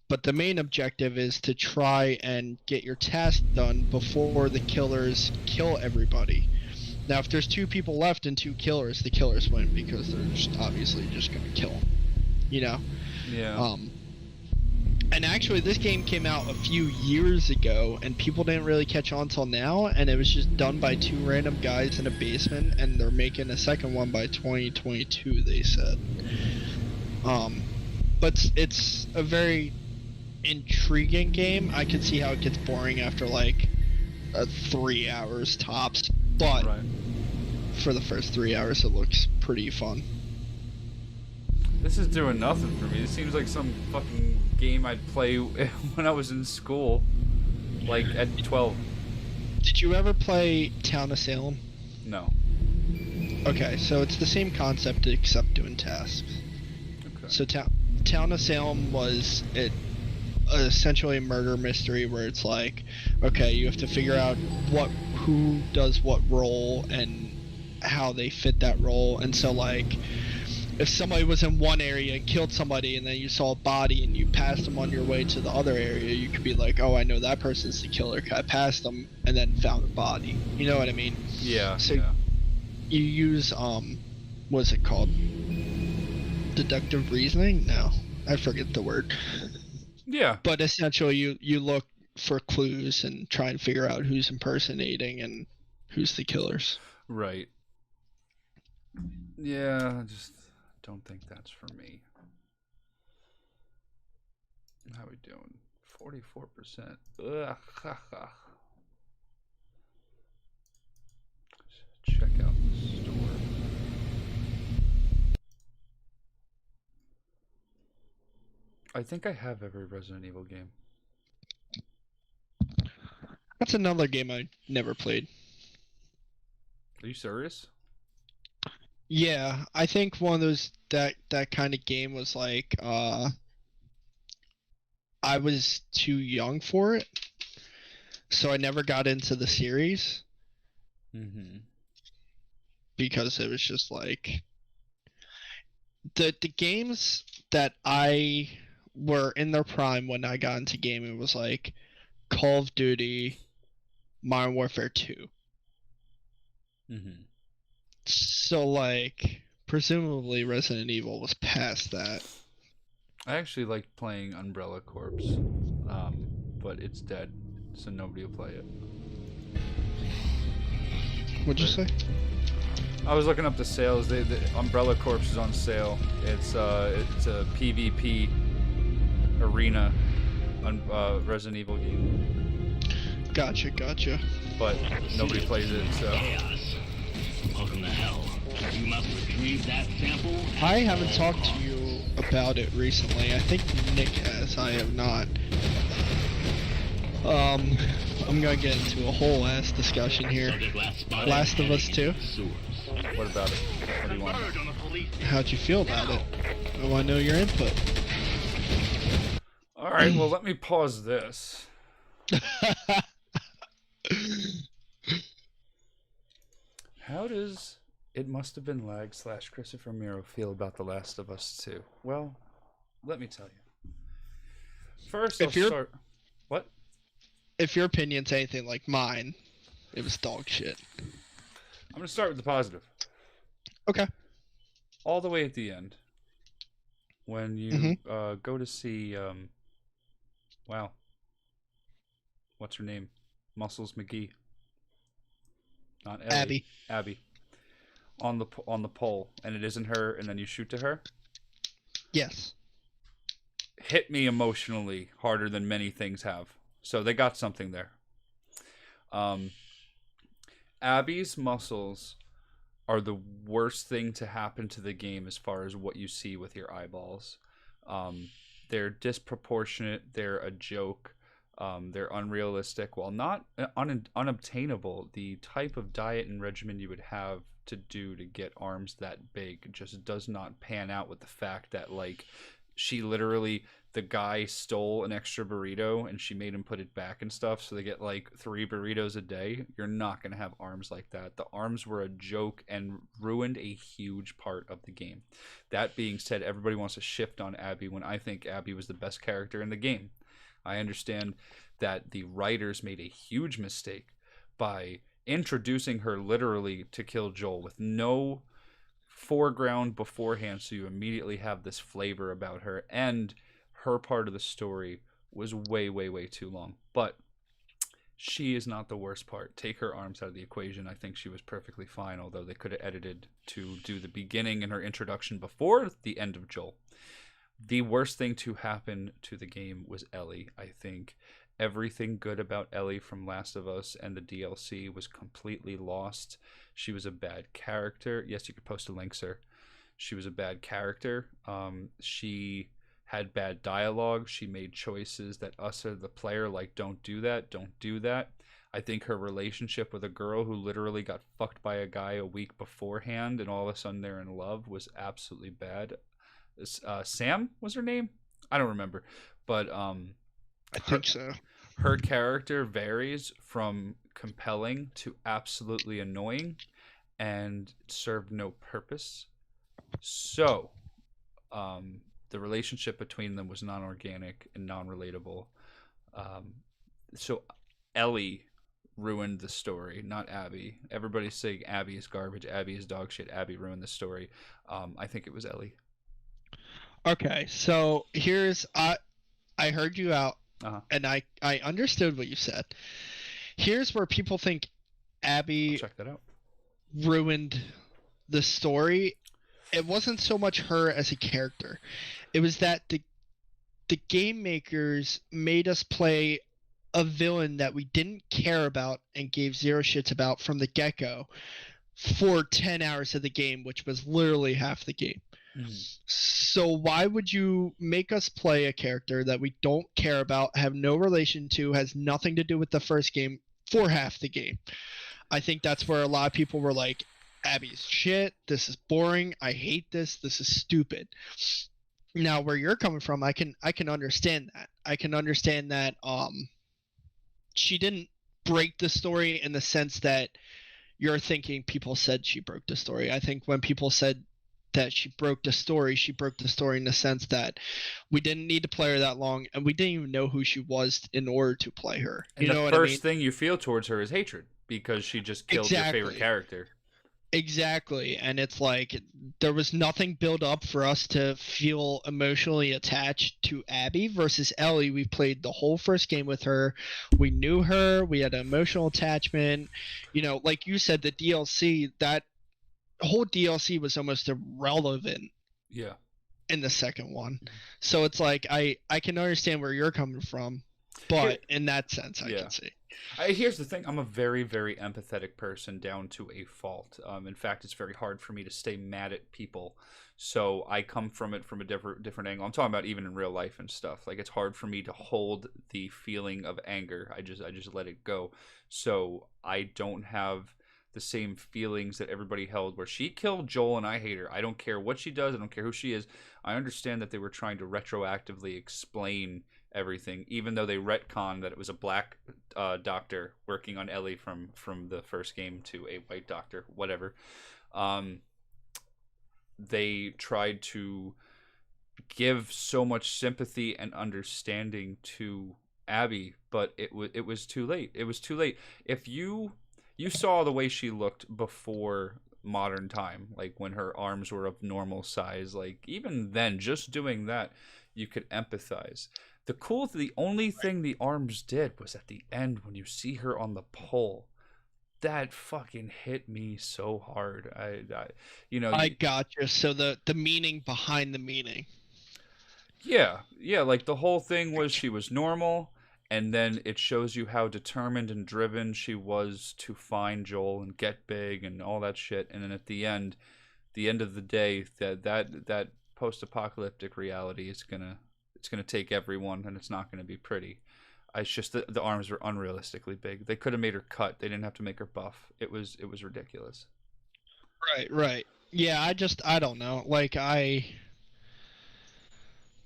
But the main objective is to try and get your task done before the killers kill everybody. Now, if there's 2 people left and 2 killers, the killers win because they're just obviously just going to kill them. Yeah. And actually, this game came out a few years ago, and people didn't really catch on till now, and it was just done by 2 random guys in a basement, and they're making a second one by 2022, they said. But it's a very intriguing game. I could see how it gets boring after like 3 hours tops, but for the first 3 hours it looks pretty fun. This is doing nothing for me. This seems like some fucking game I'd play when I was in school, like at 12. Did you ever play Town of Salem? No. Okay, so it's the same concept except doing tasks. Okay. So Town of Salem was essentially a murder mystery where it's like, okay, you have to figure out who does what role and how they fit that role. And so like, if somebody was in one area and killed somebody and then you saw a body and you passed them on your way to the other area, you could be like, oh, I know that person's the killer. I passed them and then found a body. You know what I mean? Yeah. So you use what's it called? Deductive reasoning? No, I forget the word. Yeah. But essentially, you look for clues and try and figure out who's impersonating and who's the killers. Right. Yeah, I just don't think that's for me. How we doing? 44%. Ugh. Check out the store. I think I have every Resident Evil game. That's another game I never played. Are you serious? Yeah, I think one of those that kind of game was like I was too young for it, so I never got into the series. Mm-hmm. Because it was just like the games that I were in their prime when I got into gaming was like Call of Duty, Modern Warfare 2. Mm-hmm. So like presumably Resident Evil was past that. I actually liked playing Umbrella Corps, but it's dead, so nobody will play it. What'd you say? I was looking up the sales. The Umbrella Corps is on sale. It's a PvP arena Resident Evil game, Gotcha. but nobody plays it. So Chaos. Welcome to hell. You must retrieve that sample. I haven't talked to you about it recently. I think Nick has. I have not. I'm gonna get into a whole ass discussion here. Subject last spotted Last of Us 2. sewers. what about it? What do you want? Bird on the police. How'd you feel about it? I want to know your input. All right. Well, let me pause this. How does It Must Have Been Lag / Christopher Miro feel about The Last of Us 2? Well, let me tell you. First, If I'll you're- start. What? If your opinion's anything like mine, it was dog shit. I'm gonna start with the positive. Okay. All the way at the end, when you go to see, wow, what's her name? Muscles McGee. Not Ellie. Abby. On the pole, and it isn't her, and then you shoot to her. Yes. Hit me emotionally harder than many things have. So they got something there. Abby's muscles are the worst thing to happen to the game as far as what you see with your eyeballs. They're disproportionate. They're a joke. They're unrealistic. While not unobtainable, the type of diet and regimen you would have to do to get arms that big just does not pan out with the fact that, like, she literally, the guy stole an extra burrito and she made him put it back and stuff, so they get like 3 burritos a day. You're not going to have arms like that. The arms were a joke and ruined a huge part of the game. That being said, everybody wants to shift on Abby when I think Abby was the best character in the game. I understand that the writers made a huge mistake by introducing her literally to kill Joel with no foreground beforehand, so you immediately have this flavor about her, and her part of the story was way too long. But she is not the worst part. Take her arms out of the equation. I think she was perfectly fine, although they could have edited to do the beginning and her introduction before the end of Joel. The worst thing to happen to the game was Ellie. I think everything good about Ellie from Last of Us and the DLC was completely lost. She was a bad character. Yes, you could post a link, sir. She was a bad character. She had bad dialogue. She made choices that us as the player, like, don't do that. I think her relationship with a girl who literally got fucked by a guy a week beforehand and all of a sudden they're in love was absolutely bad. Sam was her name? I don't remember. But I think so. her character varies from compelling to absolutely annoying and served no purpose. So, the relationship between them was non-organic and non-relatable. So Ellie ruined the story, not Abby. Everybody's saying Abby is garbage, Abby is dog shit, Abby ruined the story. I think it was Ellie. Okay, so here's I heard you out, Uh-huh. and I understood what you said. Here's where people think Abby I'll check that out. ruined the story. It wasn't so much her as a character. It was that the game makers made us play a villain that we didn't care about and gave zero shits about from the get-go for 10 hours of the game, which was literally half the game. So why would you make us play a character that we don't care about, have no relation to, has nothing to do with the first game for half the game? I think that's where a lot of people were like, Abby's shit, this is boring, I hate this is stupid. Now where you're coming from, I can understand that. I can understand that she didn't break the story in the sense that you're thinking people said she broke the story. I think when people said that she broke the story. She broke the story in the sense that we didn't need to play her that long, and we didn't even know who she was in order to play her. And You know the what I mean? first thing you feel towards her is hatred because she just killed your favorite Exactly. character. Exactly. And it's like there was nothing built up for us to feel emotionally attached to Abby versus Ellie. We played the whole first game with her. We knew her. We had an emotional attachment. You know, like you said, the DLC, that whole DLC was almost irrelevant Yeah. in the second one. So it's like I can understand where you're coming from, but in that sense I Yeah. can see. Here's the thing. I'm a very, very empathetic person down to a fault. In fact, it's very hard for me to stay mad at people. So I come from it from a different angle. I'm talking about even in real life and stuff. Like, it's hard for me to hold the feeling of anger. I just let it go. So I don't have the same feelings that everybody held where she killed Joel and I hate her. I don't care what she does. I don't care who she is. I understand that they were trying to retroactively explain everything, even though they retconned that it was a black doctor working on Ellie from the first game to a white doctor, whatever. They tried to give so much sympathy and understanding to Abby, but it was too late. It was too late. If you saw the way she looked before modern time, like when her arms were of normal size, like even then, just doing that, you could empathize. The only thing the arms did was at the end when you see her on the pole. That fucking hit me so hard. I gotcha. So the meaning behind the meaning. Yeah, like the whole thing was she was normal, and then it shows you how determined and driven she was to find Joel and get big and all that shit. And then at the end of the day, that post-apocalyptic reality is gonna take everyone, and it's not gonna be pretty. It's just the arms were unrealistically big. They could have made her cut. They didn't have to make her buff. It was ridiculous. Right. Yeah, I don't know. Like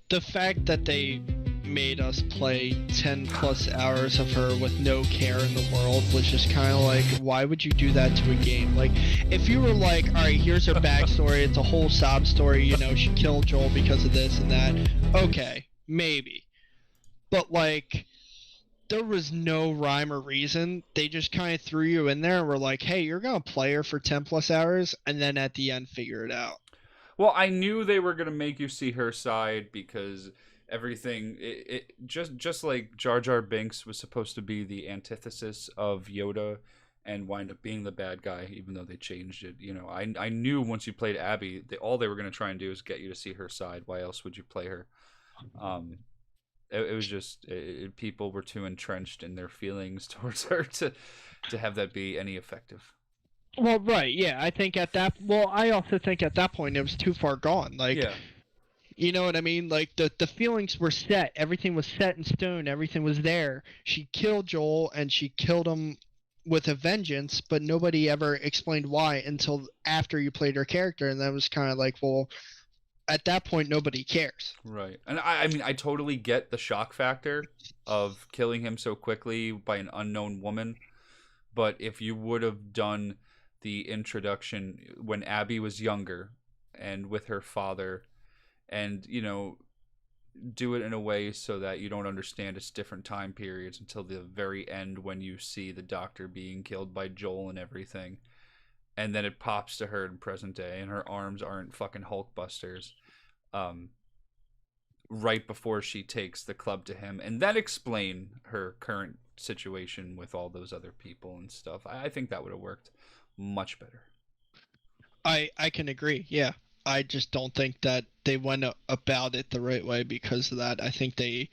the fact that they made us play 10 plus hours of her with no care in the world was just kind of like, why would you do that to a game? Like, if you were like, all right, here's her backstory, it's a whole sob story, you know, she killed Joel because of this and that, okay, maybe. But like, there was no rhyme or reason. They just kind of threw you in there and were like, hey, you're gonna play her for 10 plus hours and then at the end figure it out. Well, I knew they were gonna make you see her side because everything it just like Jar Jar Binks was supposed to be the antithesis of Yoda and wind up being the bad guy, even though they changed it. You know, I knew once you played Abby, all they were gonna try and do is get you to see her side. Why else would you play her? Um, it was just people were too entrenched in their feelings towards her to have that be any effective. Well, right, yeah. I think at that. Well, I also think at that point it was too far gone. Like, Yeah. you know what I mean? Like the feelings were set. Everything was set in stone. Everything was there. She killed Joel, and she killed him with a vengeance. But nobody ever explained why until after you played her character, and that was kind of like, well, at that point, nobody cares. Right. And I mean, I totally get the shock factor of killing him so quickly by an unknown woman. But if you would have done the introduction when Abby was younger and with her father, and, you know, do it in a way so that you don't understand its different time periods until the very end when you see the doctor being killed by Joel and everything. And then it pops to her in present day and her arms aren't fucking Hulkbusters. Right before she takes the club to him, and then explain her current situation with all those other people and stuff. I think that would have worked much better. I can agree. Yeah. I just don't think that they went about it the right way because of that. I think they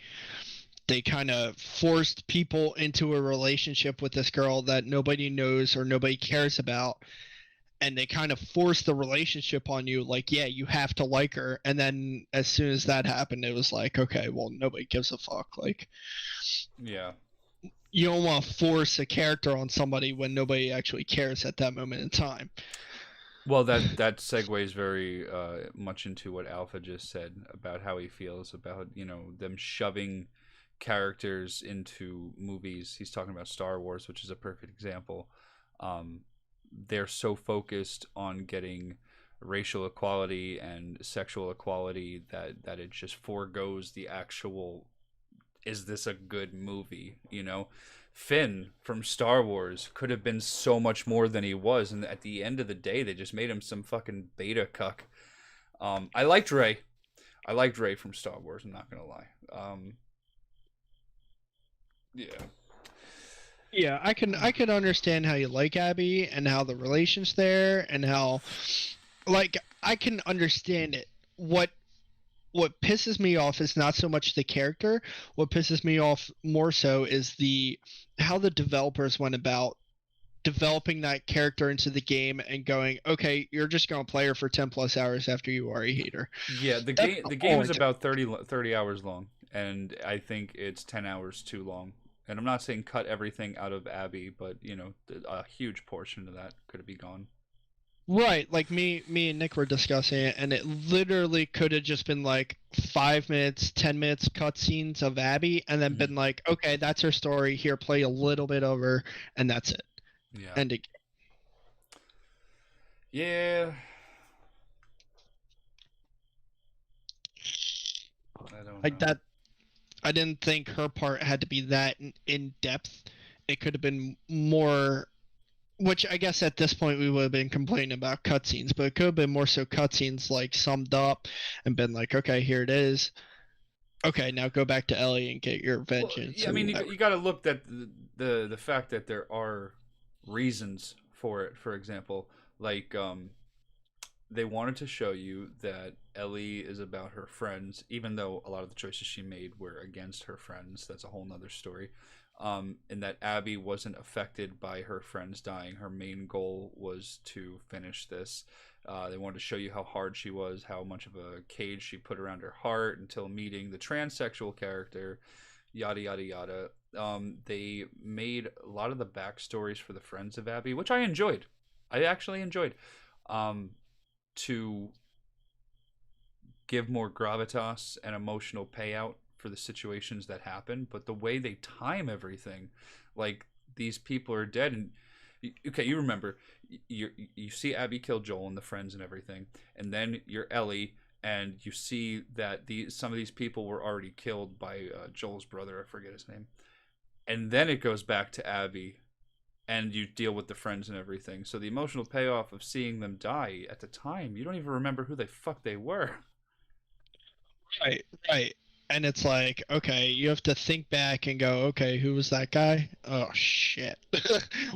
kind of forced people into a relationship with this girl that nobody knows or nobody cares about, and they kind of forced the relationship on you, like, yeah, you have to like her. And then as soon as that happened, it was like, okay, well, nobody gives a fuck. Like, Yeah. you don't want to force a character on somebody when nobody actually cares at that moment in time. Well, that segues very much into what Alpha just said about how he feels about, you know, them shoving characters into movies. He's talking about Star Wars, which is a perfect example. They're so focused on getting racial equality and sexual equality that it just foregoes the actual, is this a good movie, you know? Finn from Star Wars could have been so much more than he was, and at the end of the day they just made him some fucking beta cuck. I liked Rey. I liked Rey from Star Wars, I'm not gonna lie. Yeah. Yeah, I can understand how you like Abby and how the relation's there and how, like, I can understand it. What pisses me off is not so much the character. What pisses me off more so is the how the developers went about developing that character into the game and going, okay, you're just gonna play her for 10 plus hours after you already hate her. Yeah, the That's game all is it about 30 hours long, and I think it's 10 hours too long. And I'm not saying cut everything out of Abby, but you know, a huge portion of that could be gone. Right, like me and Nick were discussing it, and it literally could have just been like 5 minutes, 10 minutes cutscenes of Abby, and then been like, okay, that's her story. Here, play a little bit over, and that's it. Yeah. And it, Yeah. I don't like know. that, I didn't think her part had to be that in depth. It could have been more. Which I guess at this point we would have been complaining about cutscenes, but it could have been more so cutscenes like summed up and been like, okay, here it is. Okay, now go back to Ellie and get your Well, vengeance. yeah, I or mean, whatever. you got to look at the fact that there are reasons for it. For example, like they wanted to show you that Ellie is about her friends, even though a lot of the choices she made were against her friends. That's a whole nother story. And that Abby wasn't affected by her friends dying. Her main goal was to finish this. They wanted to show you how hard she was, how much of a cage she put around her heart until meeting the transsexual character, yada yada yada. They made a lot of the backstories for the friends of Abby, which I enjoyed. I actually enjoyed. To give more gravitas and emotional payout for the situations that happen, but the way they time everything, like these people are dead, and okay, you remember, you see Abby kill Joel and the friends and everything, and then you're Ellie, and you see that some of these people were already killed by Joel's brother. I forget his name, and then it goes back to Abby, and you deal with the friends and everything. So the emotional payoff of seeing them die at the time, you don't even remember who the fuck they were. Right, right. And it's like, okay, you have to think back and go, okay, who was that guy? Oh shit.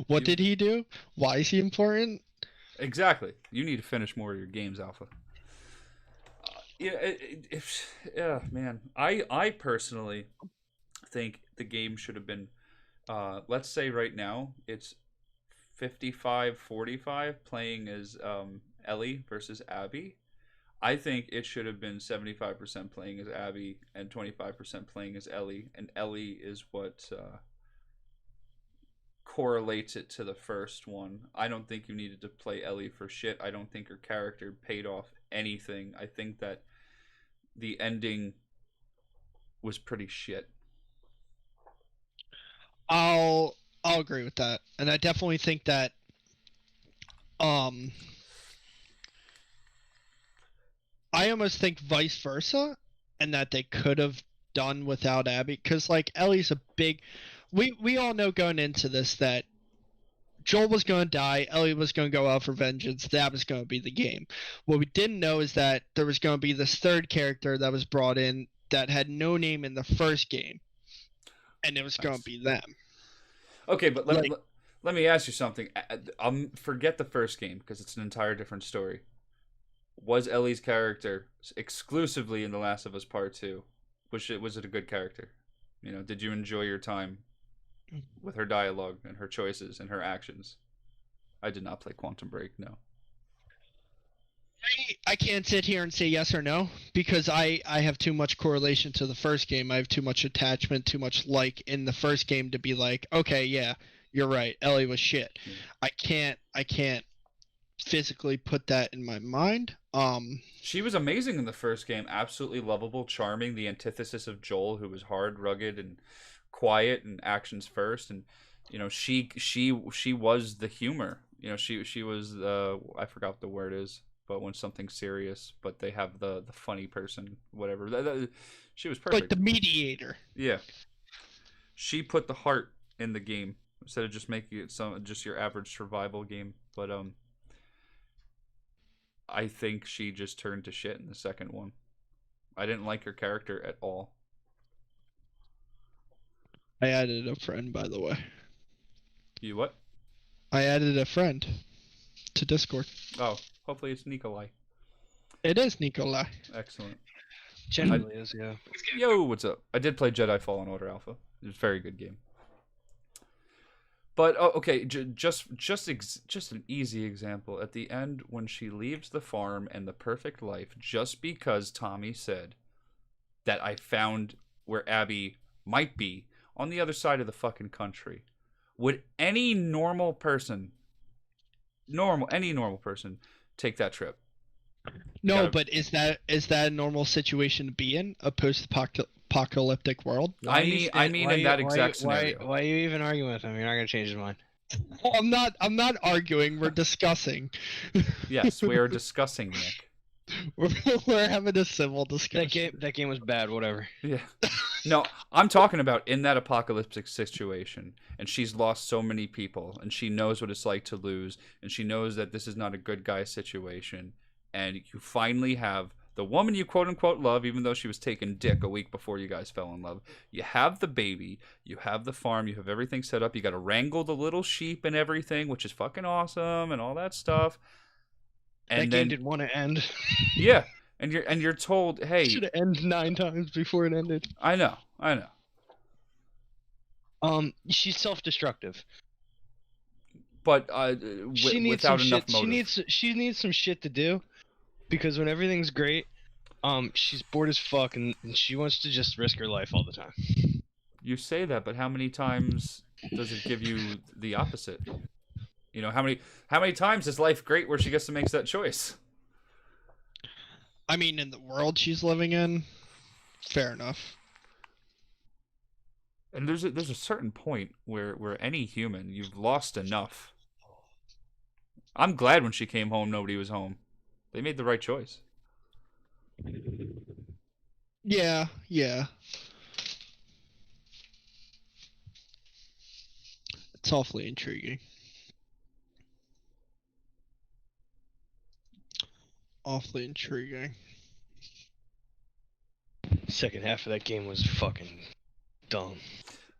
What You did he do? Why is he important? exactly. You need to finish more of your games, Alpha. Yeah, yeah, man. I personally think the game should have been. Let's say right now it's 55-45 playing as Ellie versus Abby. I think it should have been 75% playing as Abby and 25% playing as Ellie, and Ellie is what correlates it to the first one. I don't think you needed to play Ellie for shit. I don't think her character paid off anything. I think that the ending was pretty shit. I'll I'll agree with that. And I definitely think that um I almost think vice versa, and that they could have done without Abby, because like Ellie's a big. We all know going into this that Joel was going to die, Ellie was going to go out for vengeance. That was going to be the game. What we didn't know is that there was going to be this third character that was brought in that had no name in the first game, and it was going to Nice. be them. Okay, but Like, let me ask you something. Forget the first game because it's an entire different story. Was Ellie's character exclusively in The Last of Us Part Two? Was it a good character? You know, did you enjoy your time with her dialogue and her choices and her actions? I did not play Quantum Break. No. I can't sit here and say yes or no because I have too much correlation to the first game. I have too much attachment, too much like in the first game to be like, okay, yeah, you're right. Ellie was shit. Yeah. I can't physically put that in my mind. She was amazing in the first game. Absolutely lovable, charming, the antithesis of Joel, who was hard, rugged, and quiet, and actions first. And you know, she was the humor. You know, she was I forgot what the word is. but when something's serious, but they have the funny person, whatever. She was Like perfect. the mediator. Yeah, she put the heart in the game instead of just making it just your average survival game. But I think she just turned to shit in the second one. I didn't like her character at all. I added a friend, by the way. You what? I added a friend to Discord. Oh, hopefully it's Nikolai. It is Nikolai. Excellent. Generally is, yeah. Yo, what's up? I did play Jedi Fallen Order Alpha. It was a very good game. But okay, just an easy example. At the end, when she leaves the farm and the perfect life, just because Tommy said that I found where Abby might be on the other side of the fucking country, would any normal person take that trip? No, Gotta- but is that a normal situation to be in? A post-apocalyptic world? I mean, in that exact scenario. Why are you even arguing with him? You're not gonna change his mind. Oh, I'm not arguing. We're discussing. Yes, we are discussing, Nick. We're having a civil discussion. That game was bad. Whatever. Yeah. No, I'm talking about in that apocalyptic situation, and she's lost so many people, and she knows what it's like to lose, and she knows that this is not a good guy situation, and you finally have the woman you quote-unquote love, even though she was taking dick a week before you guys fell in love. You have the baby, you have the farm, you have everything set up, you got to wrangle the little sheep and everything, which is fucking awesome, and all that stuff. And that then, game didn't want to end. yeah, and you're told, hey, Should have ended 9 times before it ended. I know. She's self-destructive. But She needs without some enough shit. motive. She needs some shit to do, because when everything's great, she's bored as fuck and she wants to just risk her life all the time. You say that, but how many times does it give you the opposite? You know, how many times is life great where she gets to make that choice? I mean, in the world she's living in, fair enough. And there's a certain point where any human, you've lost enough. I'm glad when she came home, nobody was home. They made the right choice. Yeah. It's awfully intriguing. Awfully intriguing. Second half of that game was fucking dumb.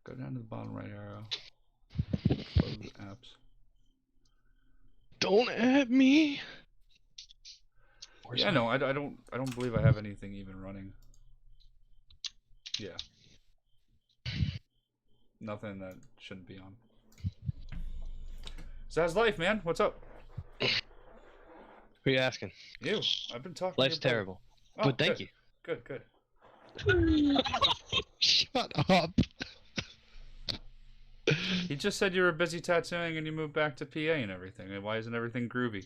Go down to the bottom right arrow. Close apps. Don't at me. Where's Yeah, my- no, I don't believe I have anything even running. Yeah. Nothing that shouldn't be on. So how's life, man? What's up? Who are you asking? You. I've been talking. Life's to your terrible. brother. But thank good. you. Good. Shut up. He just said you were busy tattooing and you moved back to PA and everything. And why isn't everything groovy?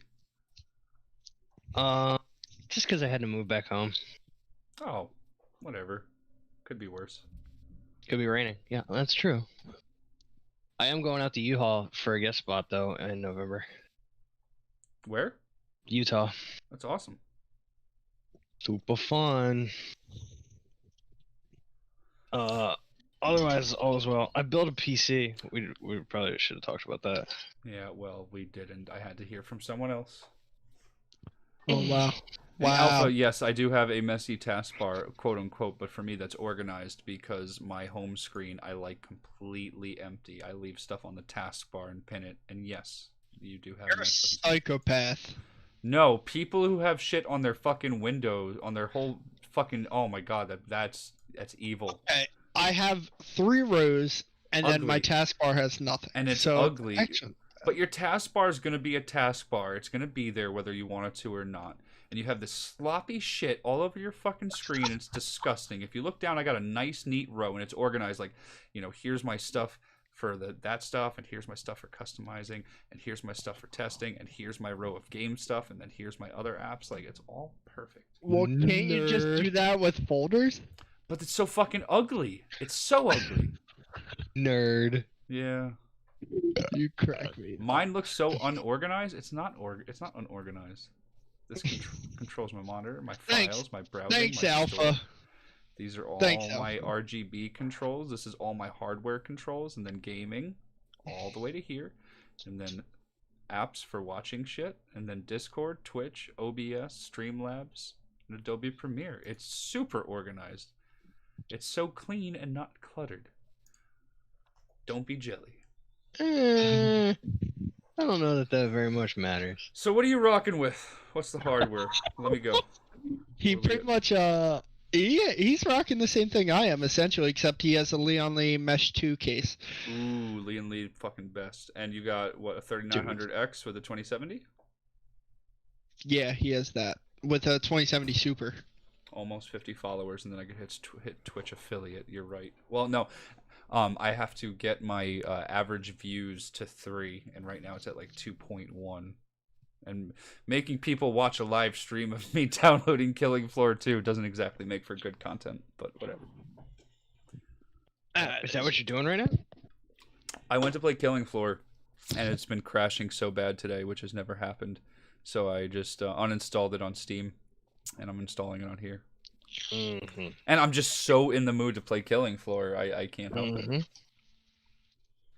Just because I had to move back home. Oh, whatever. Could be worse. Could be raining. Yeah, that's true. I am going out to U-Haul for a guest spot though in November. Where? Utah. That's awesome. Super fun. Otherwise, all is well. I built a PC. We probably should have talked about that. Yeah, well, we didn't. I had to hear from someone else. Oh wow. And Wow. Alpha, yes, I do have a messy taskbar, quote unquote, but for me that's organized because my home screen I like completely empty. I leave stuff on the taskbar and pin it, and yes, you do have You're a mess- psychopath. No, people who have shit on their fucking windows, on their whole fucking oh my god, that's evil. Okay, I have 3 rows, and then my Ugly. taskbar has nothing. And it's so, ugly. Excellent. But your taskbar is going to be a taskbar. It's going to be there whether you want it to or not. And you have this sloppy shit all over your fucking screen. And it's disgusting. If you look down, I got a nice, neat row, and it's organized like, you know, here's my stuff for that stuff, and here's my stuff for customizing, and here's my stuff for testing, and here's my row of game stuff, and then here's my other apps. Like, it's all perfect. Well, can't you just do Nerd. that with folders? But it's so fucking ugly. It's so ugly. Nerd. Yeah. You crack me. Mine looks so unorganized. It's not unorganized. This controls my monitor, my Thanks. files, my browsing, Thanks, my Alpha. store. These are all Thanks, my Alpha. RGB controls. This is all my hardware controls, and then gaming, all the way to here, and then apps for watching shit, and then Discord, Twitch, OBS, Streamlabs, and Adobe Premiere. It's super organized. It's so clean and not cluttered. Don't be jelly. I don't know that very much matters. So what are you rocking with? What's the hardware? Let me go. He What do we pretty much he's rocking the same thing I am essentially, except he has a Leon Lee Mesh 2 case. Ooh, Leon Lee fucking best. And you got what, a 3900X with a 2070? Yeah, he has that with a 2070 Super. Almost 50 followers, and then I could hit Twitch affiliate. You're right. Well, no, I have to get my average views to 3, and right now it's at like 2.1. And making people watch a live stream of me downloading Killing Floor 2 doesn't exactly make for good content, but whatever. Is that what you're doing right now? I went to play Killing Floor, and it's been crashing so bad today, which has never happened. So I just uninstalled it on Steam, and I'm installing it on here. Mm-hmm. And I'm just so in the mood to play Killing Floor, I can't help it.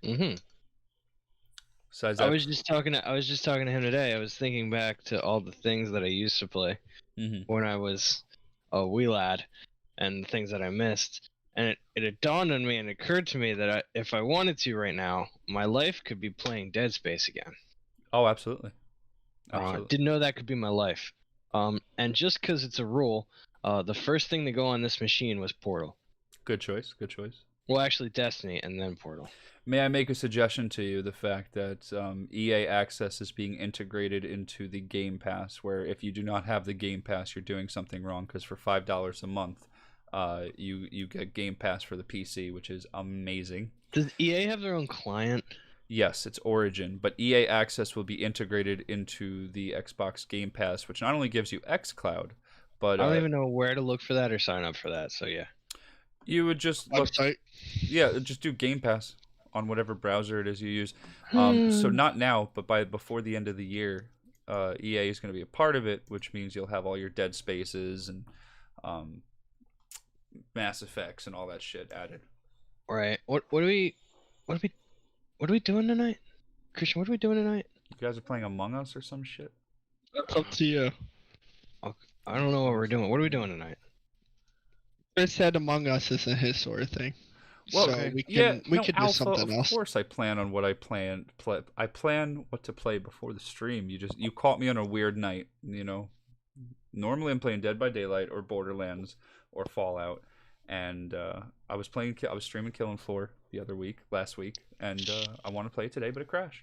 Mm-hmm. Besides I that, was just talking to him today. I was thinking back to all the things that I used to play when I was a wee lad, and the things that I missed. And it had dawned on me and occurred to me that if I wanted to right now, my life could be playing Dead Space again. Oh, absolutely. Absolutely. Didn't know that could be my life. And just because it's a rule, the first thing to go on this machine was Portal. Good choice. Good choice. Well, actually, Destiny and then Portal. May I make a suggestion to you? The fact that EA Access is being integrated into the Game Pass, where if you do not have the Game Pass, you're doing something wrong. Because for $5 a month, you get Game Pass for the PC, which is amazing. Does EA have their own client? Yes, it's Origin, but EA Access will be integrated into the Xbox Game Pass, which not only gives you xCloud, but I don't even know where to look for that or sign up for that. So yeah. you would just look. Website. Yeah, just do Game Pass on whatever browser it is you use. So not now, but before the end of the year, EA is going to be a part of it, which means you'll have all your Dead Spaces and Mass Effects and all that shit added. Right. What are we doing tonight? Christian, what are we doing tonight? You guys are playing Among Us or some shit? That's up to you. I don't know what we're doing. What are we doing tonight? Chris said Among Us isn't his sort of thing. Well, so we could do Alpha, something else. Of course, I plan on what I plan. I plan what to play before the stream. You caught me on a weird night. You know, normally I'm playing Dead by Daylight or Borderlands or Fallout, and I was streaming Killing Floor last week, and I want to play it today, but it crashed.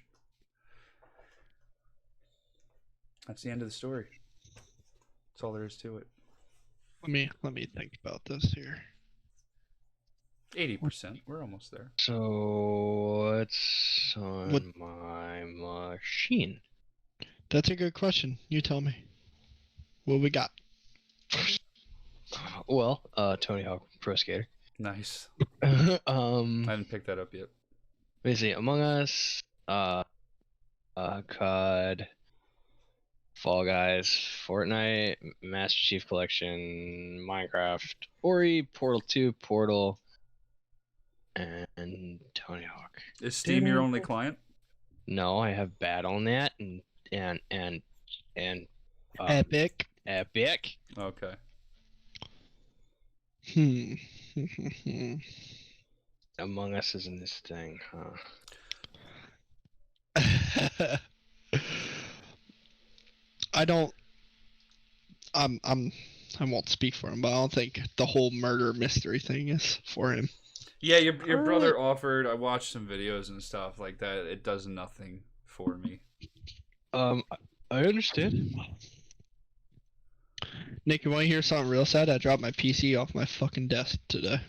That's the end of the story. That's all there is to it. Let me think about this here. 80%. We're almost there. So what's on my machine? That's a good question. You tell me. What we got? Well, Tony Hawk Pro Skater. Nice. I I haven't picked that up yet. Let me see. Among Us, COD, Fall Guys, Fortnite, Master Chief Collection, Minecraft, Ori, Portal 2, Portal, and Tony Hawk. Is Steam your only client? No, I have BattleNet and Epic. Epic. Okay. Among Us is in this thing, huh? I won't speak for him, but I don't think the whole murder mystery thing is for him. Yeah, your brother offered. I watched some videos and stuff like that. It does nothing for me. I understand. Nick, you want to hear something real sad? I dropped my PC off my fucking desk today.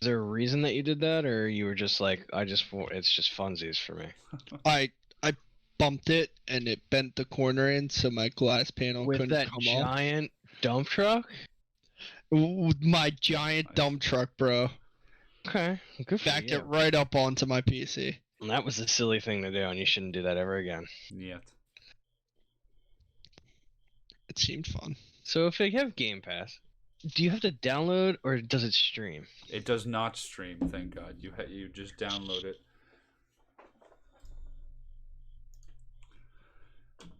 Is there a reason that you did that, or you were just like, it's just funsies for me? I bumped it and it bent the corner in, so my glass panel With couldn't that come off. giant dump truck? With my giant dump truck, bro. Okay, good for Backed you. it right up onto my PC. And that was a silly thing to do, and you shouldn't do that ever again. Yet. It seemed fun. So if you have Game Pass, do you have to download or does it stream? It does not stream, thank God. You just download it.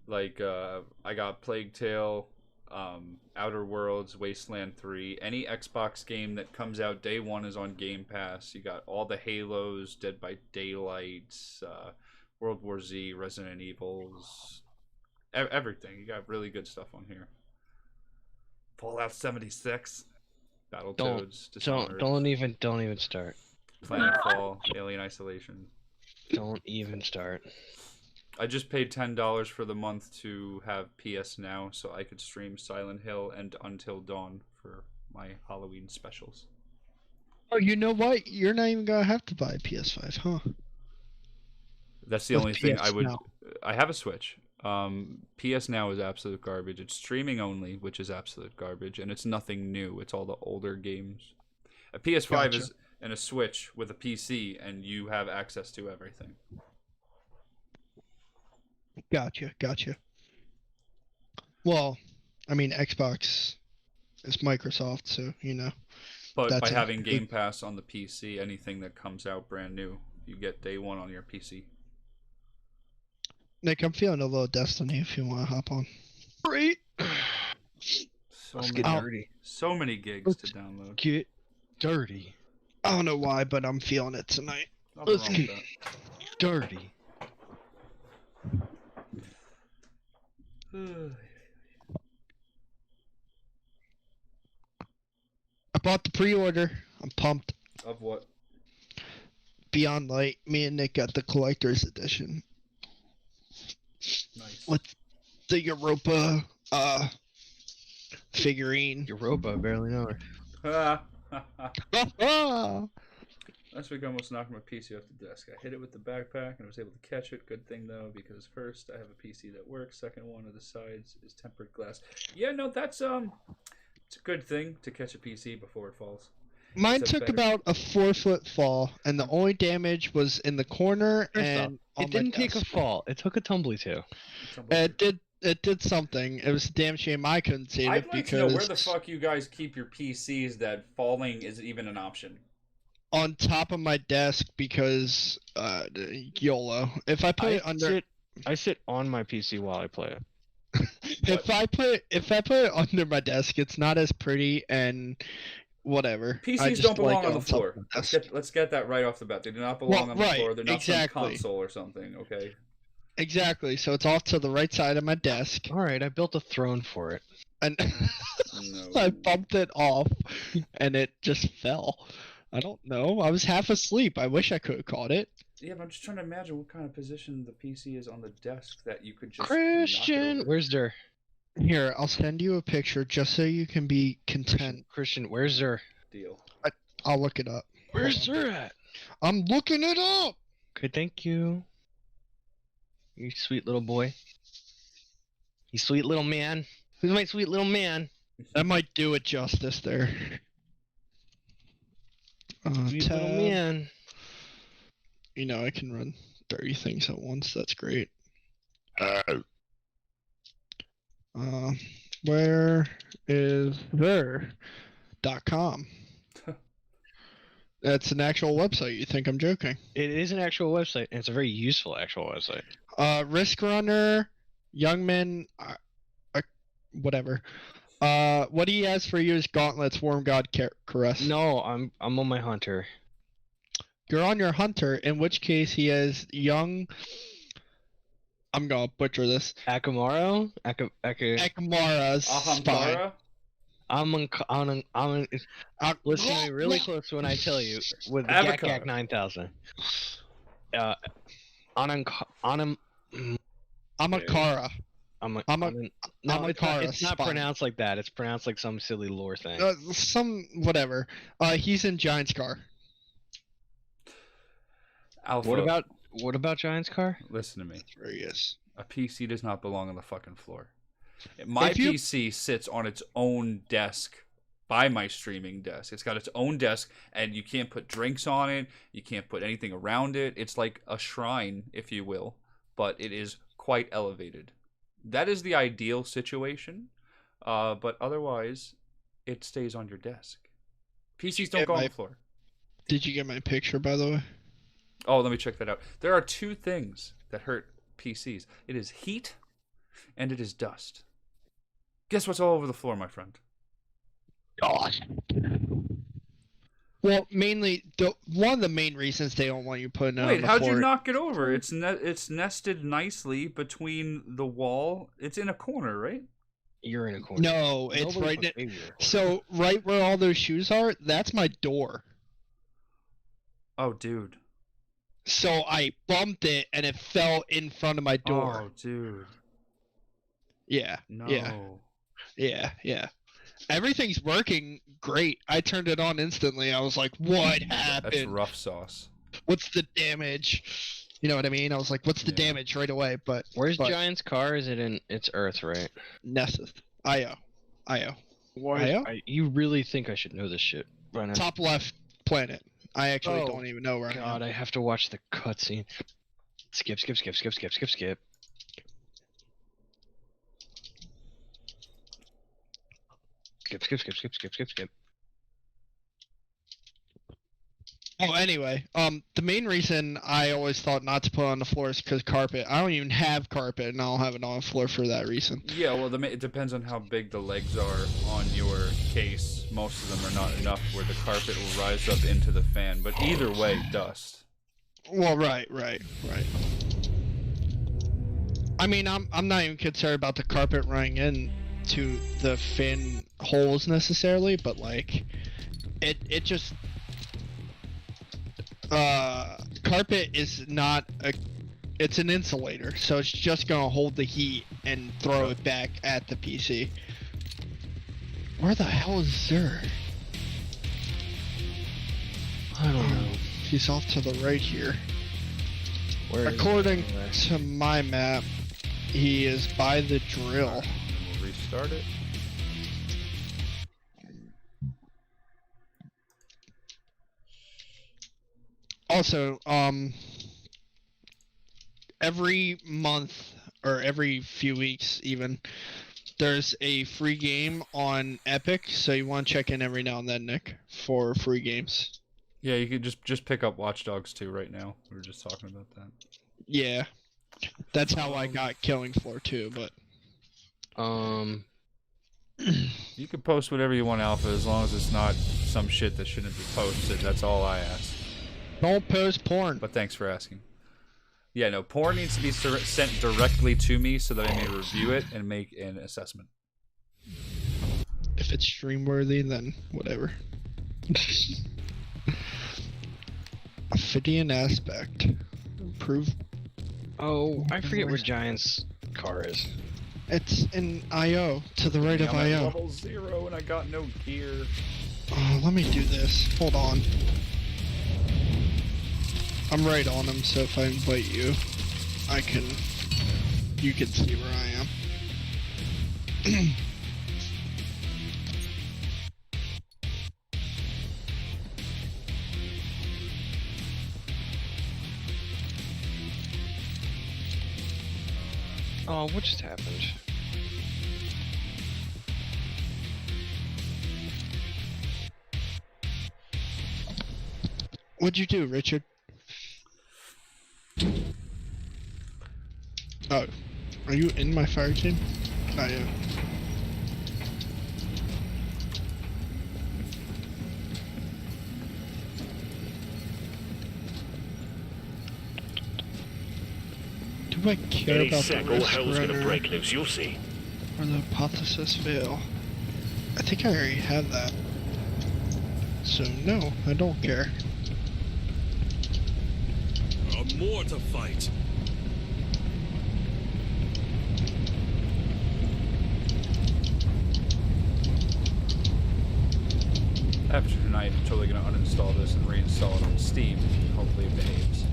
Like I got Plague Tale, Outer Worlds, Wasteland 3. Any Xbox game that comes out day one is on Game Pass. You got all the Halos, Dead by Daylight, World War Z, Resident Evils, everything. You got really good stuff on here. Fallout 76, Battletoads, Dishonored, Don't even start. Planetfall, Alien Isolation. Don't even start. I just paid $10 for the month to have PS Now, so I could stream Silent Hill and Until Dawn for my Halloween specials. Oh, you know what? You're not even gonna have to buy a PS5, huh? That's the With only thing PS I would. Now. I have a Switch. PS Now is absolute garbage. It's streaming only, which is absolute garbage, and it's nothing new. It's all the older games. A PS5 Gotcha. is and a Switch with a PC, and you have access to everything. Gotcha. Well, I mean, Xbox is Microsoft, so you know. But That's by a- having Game Pass on the PC, anything that comes out brand new, you get day one on your PC. Nick, I'm feeling a little Destiny if you want to hop on. Great. So Let's many, get dirty. so many gigs to download. Get dirty. I don't know why, but I'm feeling it tonight. Nothing Let's wrong with get- that. Dirty. I bought the pre-order. I'm pumped. Of what? Beyond Light. Me and Nick got the collector's edition Nice. with the Europa figurine. Europa, I barely know her. Last week I almost knocked my PC off the desk. I hit it with the backpack and I was able to catch it. Good thing though, because first I have a PC that works. Second, one of the sides is tempered glass. Yeah, no, that's it's a good thing to catch a PC before it falls. Mine It's a took better- about a 4-foot fall, and the only damage was in the corner First and on It didn't my take a desk. fall. It took a tumbly too. It did something. It was a damn shame I couldn't save I'd it like because to know where the fuck you guys keep your PCs that falling is even an option. on top of my desk because YOLO. If I put it under I sit on my PC while I play it. if I put it under my desk, it's not as pretty and whatever. I PCs just don't belong like it on the top floor. of my Let's desk. get that right off the bat. They do not belong Well, on the right, floor. They're not exactly. some console or something, okay? Exactly. So it's off to the right side of my desk, All right, I built a throne for it. and No. I bumped it off, and it just fell. I don't know. I was half asleep. I wish I could have caught it. Yeah, but I'm just trying to imagine what kind of position the PC is on the desk that you could just knock it Christian, over. where's Der? Here, I'll send you a picture just so you can be content. Christian, where's Der? Deal. I'll look it up. Where's Hold on. Der at? I'm looking it up. Okay, thank you. You sweet little boy. You sweet little man. Who's my sweet little man? That might do it justice there. Sweet little Tab. man. You know, I can run 30 things at once. That's great. Where is there.com? That's an actual website. You think I'm joking? It is an actual website, and it's a very useful actual website. Risk Runner, Youngman, whatever. What he has for you is Gauntlets, Worm God, Caress. No, I'm on my hunter. You're on your hunter, in which case he has young. I'm gonna butcher this. Akamaro? Ekmara's spine. Ahamkara? Listen to me really close when I tell you with the Avatar. Gak 9000. Amakara. Amakara. No, Amakara it's not spine. pronounced like that. It's pronounced like some silly lore thing. Some whatever. He's in Giant's Car. Alpha. What about Giant's Car? Listen to me. That's where he is. A PC does not belong on the fucking floor. My If you- PC sits on its own desk by my streaming desk. It's got its own desk, and you can't put drinks on it. You can't put anything around it. It's like a shrine, if you will, but it is quite elevated. That is the ideal situation. But otherwise, it stays on your desk. PCs don't go on the floor. Did you get my picture, by the way? Oh, let me check that out. There are two things that hurt PCs. It is heat, and it is dust. Guess what's all over the floor, my friend? God. Well, mainly, one of the main reasons they don't want you putting it on the floor... Wait, how'd you knock it over? It's nested nicely between the wall. It's in a corner, right? You're in a corner. No, it's right... So, right where all those shoes are, that's my door. Oh, dude. So I bumped it, and it fell in front of my door. Oh, dude. Yeah. No. Yeah. Everything's working great. I turned it on instantly. I was like, what happened? That's rough sauce. What's the damage? You know what I mean? I was like, what's the damage right away? But where's Giant's car? Is it in its Earth, right? Nessus. Io. Why? You really think I should know this shit? Right. Top left planet. I actually don't even know where I am. God, I have to watch the cutscene. Skip. Skip. Oh, anyway, the main reason I always thought not to put on the floor is because carpet. I don't even have carpet, and I'll have it on the floor for that reason. Yeah, well, it depends on how big the legs are on your case. Most of them are not enough where the carpet will rise up into the fan, but either way, dust. Well, right. I mean, I'm not even concerned about the carpet running into the fan holes necessarily, but like, it just carpet is not it's an insulator, so it's just gonna hold the heat and throw it back at the PC. Where the hell is Xur? I don't know. He's off to the right here. According to my map, he is by the drill. We'll restart it. Also, every month or every few weeks even, there's a free game on Epic, so you want to check in every now and then, Nick, for free games. Yeah, you could just pick up Watch Dogs 2 right now. We were just talking about that. Yeah. That's how I got Killing Floor 2, but... You can post whatever you want, Alpha, as long as it's not some shit that shouldn't be posted. That's all I ask. Don't post porn. But thanks for asking. Yeah, no, porn needs to be sent directly to me so that I may review it and make an assessment. If it's stream-worthy, then whatever. Ophidian aspect. Improve. Oh, I forget where Giant's car is. It's in IO, to the right of I'm IO. at level 0 and I got no gear. Oh, let me do this. Hold on. I'm right on him, so if I invite you, you can see where I am. Oh, what just happened? What'd you do, Richard? Oh, are you in my fire team? Oh, yeah. Do I care Any about sec, the all risk hell's gonna runner break loose, you'll see. or the hypothesis fail? I think I already had that. So no, I don't care. More to fight. After tonight, I'm totally going to uninstall this and reinstall it on Steam. Hopefully it behaves.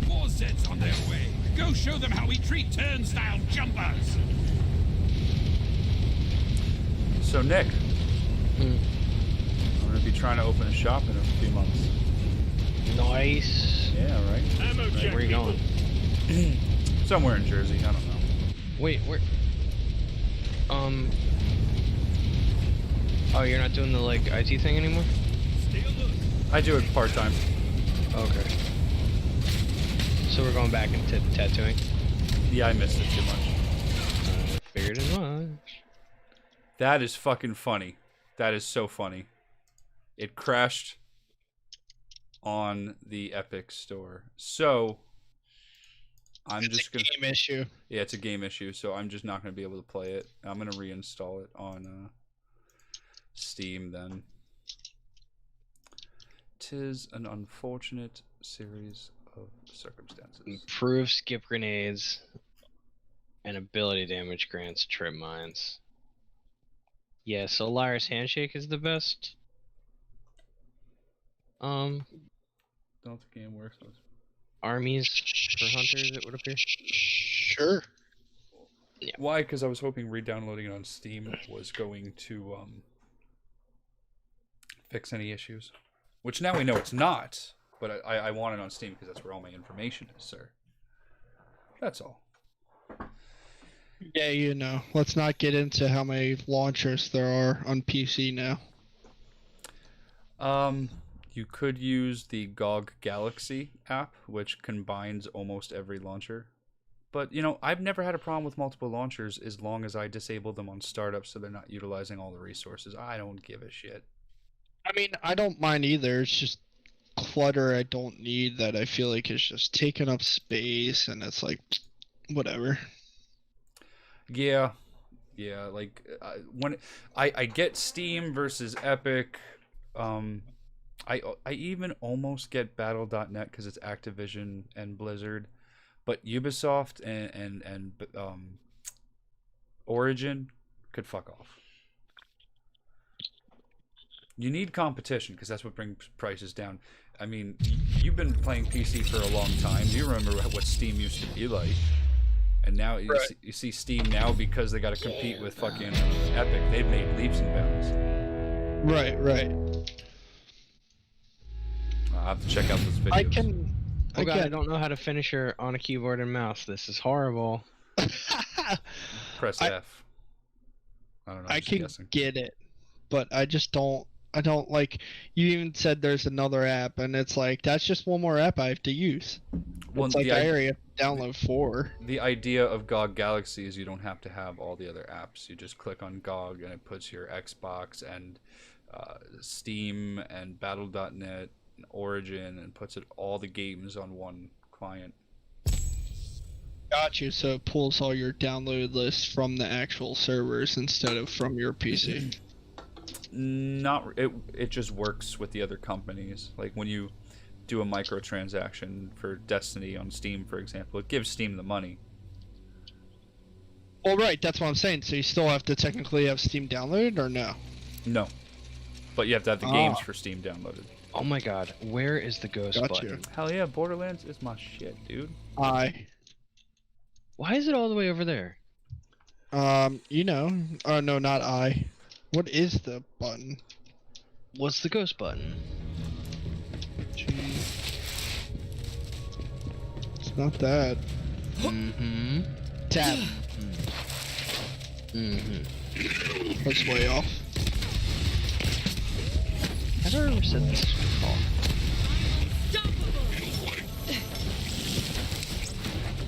More Zeds on their way. Go show them how we treat turnstile jumpers. So Nick, Hmm. I'm gonna be trying to open a shop in a few months. Nice. Yeah, right. Ammo check. Where are you people. going? Somewhere in Jersey. I don't know. Wait, where? Oh, you're not doing the like IT thing anymore? Stay alert. I do it part time. Okay. So we're going back into tattooing. Yeah, I missed it too much. I figured as much. That is fucking funny. That is so funny. It crashed on the Epic Store. So I'm It's just a gonna. game issue. Yeah, it's a game issue, so I'm just not gonna be able to play it. I'm gonna reinstall it on Steam then. 'Tis an unfortunate series of circumstances. Improve skip grenades and ability damage grants trip mines. Yeah, Solaris Handshake is the best. Don't the game works. Armies for hunters, it would appear. Sure. Why? Because I was hoping re-downloading it on Steam was going to fix any issues. Which now we know it's not. But I want it on Steam because that's where all my information is, sir. That's all. Yeah, you know. Let's not get into how many launchers there are on PC now. You could use the GOG Galaxy app, which combines almost every launcher. But, you know, I've never had a problem with multiple launchers as long as I disable them on startup so they're not utilizing all the resources. I don't give a shit. I mean, I don't mind either. It's just clutter I don't need that I feel like is just taking up space, and it's like, whatever. Yeah, like when I get Steam versus Epic, I even almost get Battle.net because it's Activision and Blizzard, but Ubisoft and Origin could fuck off. You need competition because that's what brings prices down. I mean, you've been playing PC for a long time. You remember what Steam used to be like. And now you see Steam now because they got to compete with fucking Epic. They've made leaps and bounds. Right. I'll have to check out those videos. I can. Oh god, I don't know how to finish her on a keyboard and mouse. This is horrible. Press F. I don't know. I can get it, but I just don't. I don't like. You even said there's another app, and it's like that's just one more app I have to use. Well, it's like I already have to download 4. The idea of GOG Galaxy is you don't have to have all the other apps. You just click on GOG, and it puts your Xbox and Steam and Battle.net and Origin, and puts all the games on one client. Got you. So it pulls all your download lists from the actual servers instead of from your PC. It just works with the other companies. Like when you do a microtransaction for Destiny on Steam, for example, it gives Steam the money. Well, right, that's what I'm saying. So you still have to technically have Steam downloaded, or no? No, but you have to have the games for Steam downloaded. Oh my god, where is the ghost button? Hell yeah, Borderlands is my shit, dude. Why is it all the way over there? You know, oh no, not I. What is the button? What's the ghost button? It's not that. Mm-hmm. Tab. Mm-hmm. That's way off. Have I ever said this before?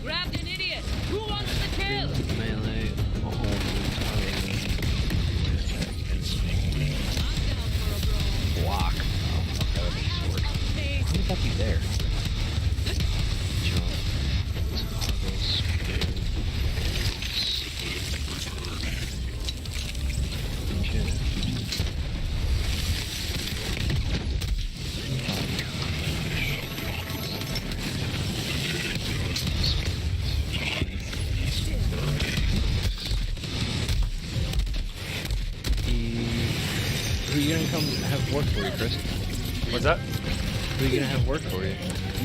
Grabbed an idiot! Who wants the kill? Melee. Block. Oh, fuck, that would be sword. How would that be there? Jump. Toggle, spin. Who are you gonna come have work for you, Chris? What's that? Who are you gonna have work for you?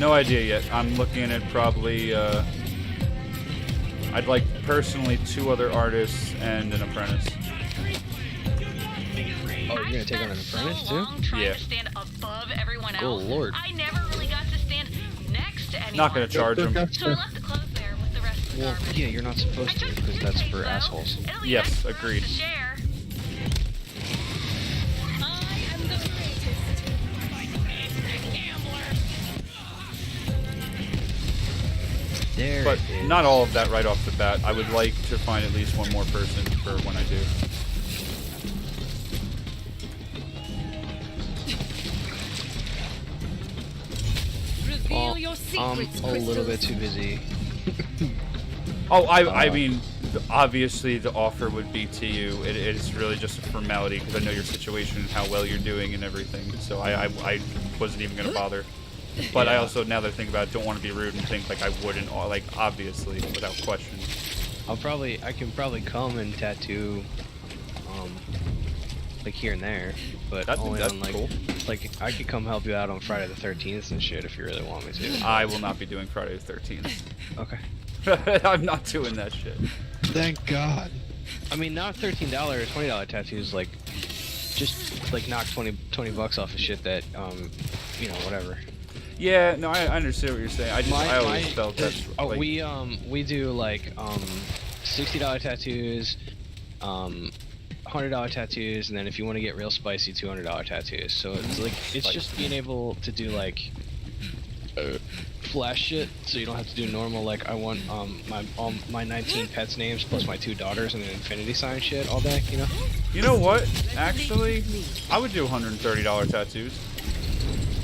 No idea yet. I'm looking at probably, I'd like personally 2 other artists and an apprentice. you're gonna take on an apprentice too? Trying Yeah. to stand above everyone else. Good lord. I never really got to stand next to anyone. Not gonna charge them. So I left the clothes there with the rest of the Well, garbage. yeah, you're not supposed I to took because that's for though. assholes. It'll be Yes, nice for us agreed. to share. I am the greatest. There But it is. not all of that right off the bat. I would like to find at least one more person for when I do. Reveal Well, your I'm secrets, a little bit crystals. too busy. Oh, I mean, obviously the offer would be to you. It is really just a formality because I know your situation and how well you're doing and everything. So I wasn't even gonna bother. But I Yeah. also, now that I think about it, don't want to be rude and think like I wouldn't. Like obviously, without question. I can probably come and tattoo, like here and there, but That's only on like, cool. like I could come help you out on Friday the 13th and shit if you really want me to. I will not be doing Friday the 13th. Okay. I'm not doing that shit. Thank God. I mean, not $13, $20 tattoos, like, just like knock 20 bucks off of shit that, you know, whatever. Yeah, no, I understand what you're saying. I always felt that's like, we do like $60 tattoos, $100 tattoos, and then if you want to get real spicy, $200 tattoos. So it's like it's just being able to do like flash shit, so you don't have to do normal. Like I want my 19 pets names plus my 2 daughters and an infinity sign shit all day. You know? you know what? Actually, I would do $130 tattoos.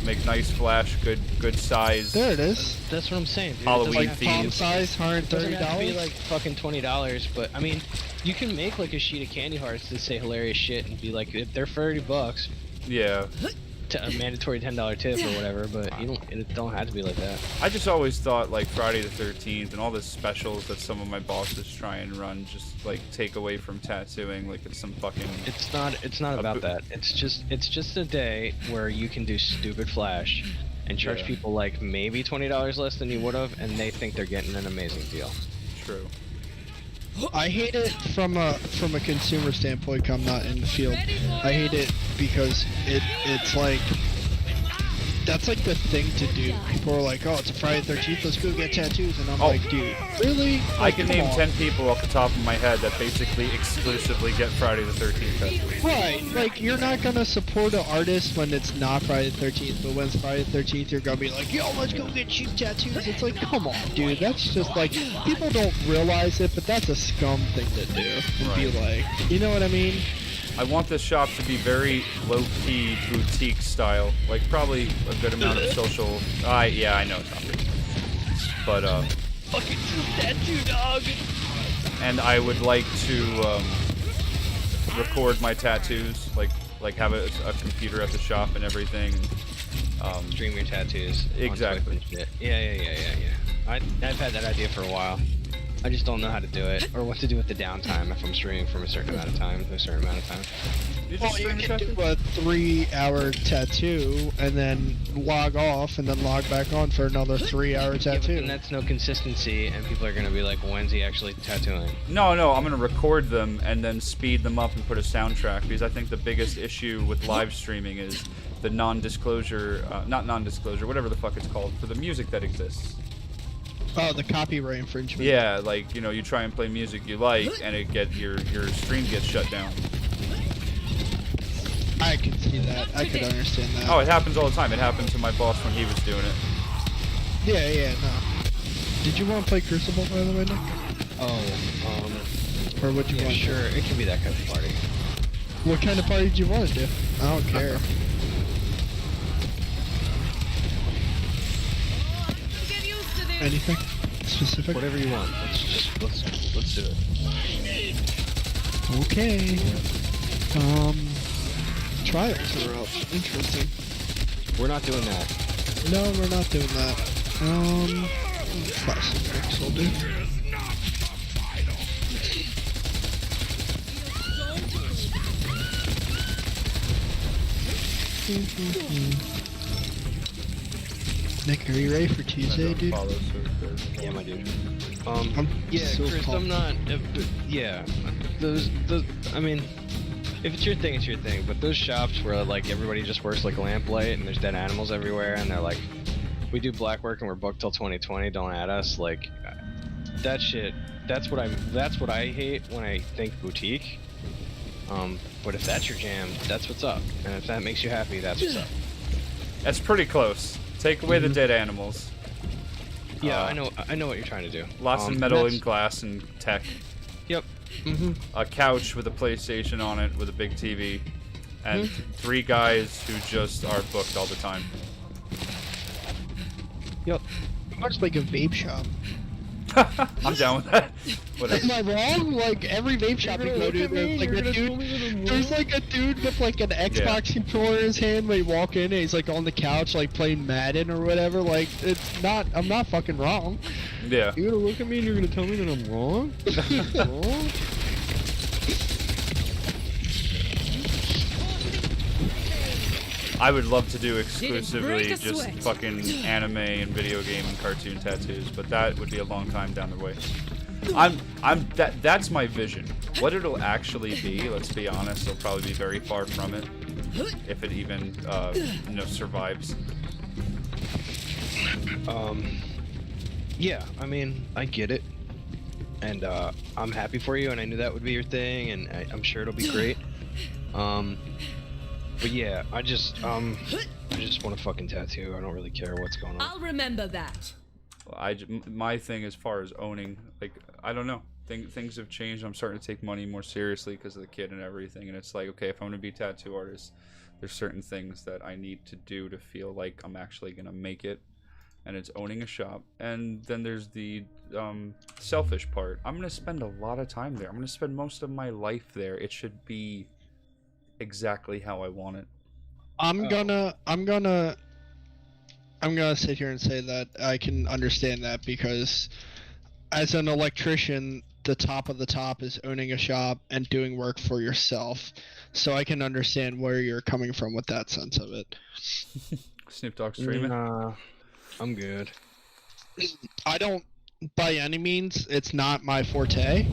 Make nice flash, good size. There it is. That's what I'm saying, dude. Halloween It doesn't have to be- themed. Palm size, It doesn't have to be $130. like fucking $20, but I mean, you can make like a sheet of candy hearts that say hilarious shit and be like, if they're $30, Yeah. to a mandatory $10 tip or whatever. But it don't have to be like that. I just always thought like Friday the 13th and all the specials that some of my bosses try and run just like take away from tattooing, like it's some fucking. It's not A about bo- that. It's just a day where you can do stupid flash and charge Yeah. people like maybe $20 less than you would have, and they think they're getting an amazing deal. True. I hate it from a consumer standpoint. 'Cause I'm not in the field. I hate it because it's like that's like the thing to do. People are like, "Oh, it's a Friday the 13th. Let's go get tattoos," and I'm Oh. like, "Dude, really?" I Like, can come name on. 10 people off the top of my head that basically exclusively get Friday the 13th tattoos. Right, like you're not gonna support an artist when it's not Friday the 13th, but when it's Friday the 13th, you're gonna be like, "Yo, let's go get cheap tattoos." It's like, come on, dude. That's just like people don't realize it, but that's a scum thing to do. And be like, you know what I mean? I want this shop to be very low-key boutique style, like probably a good amount of social. Yeah, I know it's not big, but Fucking tattoo dog. and I would like to record my tattoos, like have a computer at the shop and everything. Stream your tattoos. on Exactly. Twitch and shit. Yeah. I've had that idea for a while. I just don't know how to do it or what to do with the downtime if I'm streaming from a certain amount of time to a certain amount of time. You just Well, you stream your can tattoos? do a 3-hour tattoo and then log off and then log back on for another 3-hour Yeah, but tattoo. then that's no consistency, and people are gonna be like, "When's he actually tattooing?" No, I'm gonna record them and then speed them up and put a soundtrack because I think the biggest issue with live streaming is the non-disclosure, not non-disclosure, whatever the fuck it's called, for the music that exists. Oh, the copyright infringement. Yeah, like you try and play music you like, and your stream gets shut down. I could see that. I could understand that. Oh, it happens all the time. It happened to my boss when he was doing it. Yeah, no. Did you want to play Crucible, by the way, Nick? Oh, Or would you yeah, want? sure, it can be that kind of party. What kind of party did you want to do? I don't care. Get used to this. Anything specific? Whatever you want. Let's do it. Okay. Trials are up. Interesting. We're not doing that. No, we're not doing that. Classic X will do. Nick, are you ready for Tuesday, dude? Yeah, my dude. I'm Yeah, so Chris, pumped. I'm not. Yeah, I mean, If it's your thing, it's your thing. But those shops where like everybody just works like a lamplight and there's dead animals everywhere, and they're like, we do black work and we're booked till 2020. Don't add us. Like that shit. That's what I hate when I think boutique. But if that's your jam, that's what's up. And if that makes you happy, that's what's up. That's pretty close. Take away the dead animals. Yeah, I know what you're trying to do. Lots of metal and glass and tech. Yep. A couch with a PlayStation on it with a big TV, and 3 guys who just are booked all the time. Yep. Much like a vape shop. I'm down with that. Whatever. Am I wrong? Like every vape shop you go to, there's like a dude with like an Xbox controller in his hand when you walk in and he's like on the couch like playing Madden or whatever. Like I'm not fucking wrong. Yeah. You're gonna look at me and you're gonna tell me that I'm wrong? Wrong? I would love to do exclusively break a just sweat. fucking anime and video game and cartoon tattoos, but that would be a long time down the way. That's my vision. What it'll actually be, let's be honest, it'll probably be very far from it, if it even survives. Yeah, I mean, I get it, and I'm happy for you, and I knew that would be your thing, and I'm sure it'll be great. But yeah, I just want a fucking tattoo. I don't really care what's going on. I'll remember that. My thing as far as owning, like, I don't know. Things have changed. I'm starting to take money more seriously because of the kid and everything. And it's like, okay, if I'm going to be a tattoo artist, there's certain things that I need to do to feel like I'm actually going to make it. And it's owning a shop. And then there's the selfish part. I'm going to spend a lot of time there. I'm going to spend most of my life there. It should be exactly how I want it. I'm gonna sit here and say that I can understand that, because as an electrician, the top of the top is owning a shop and doing work for yourself. So I can understand where you're coming from with that sense of it. Snoop Dogg streaming? Nah, I'm good. I don't, by any means, it's not my forte.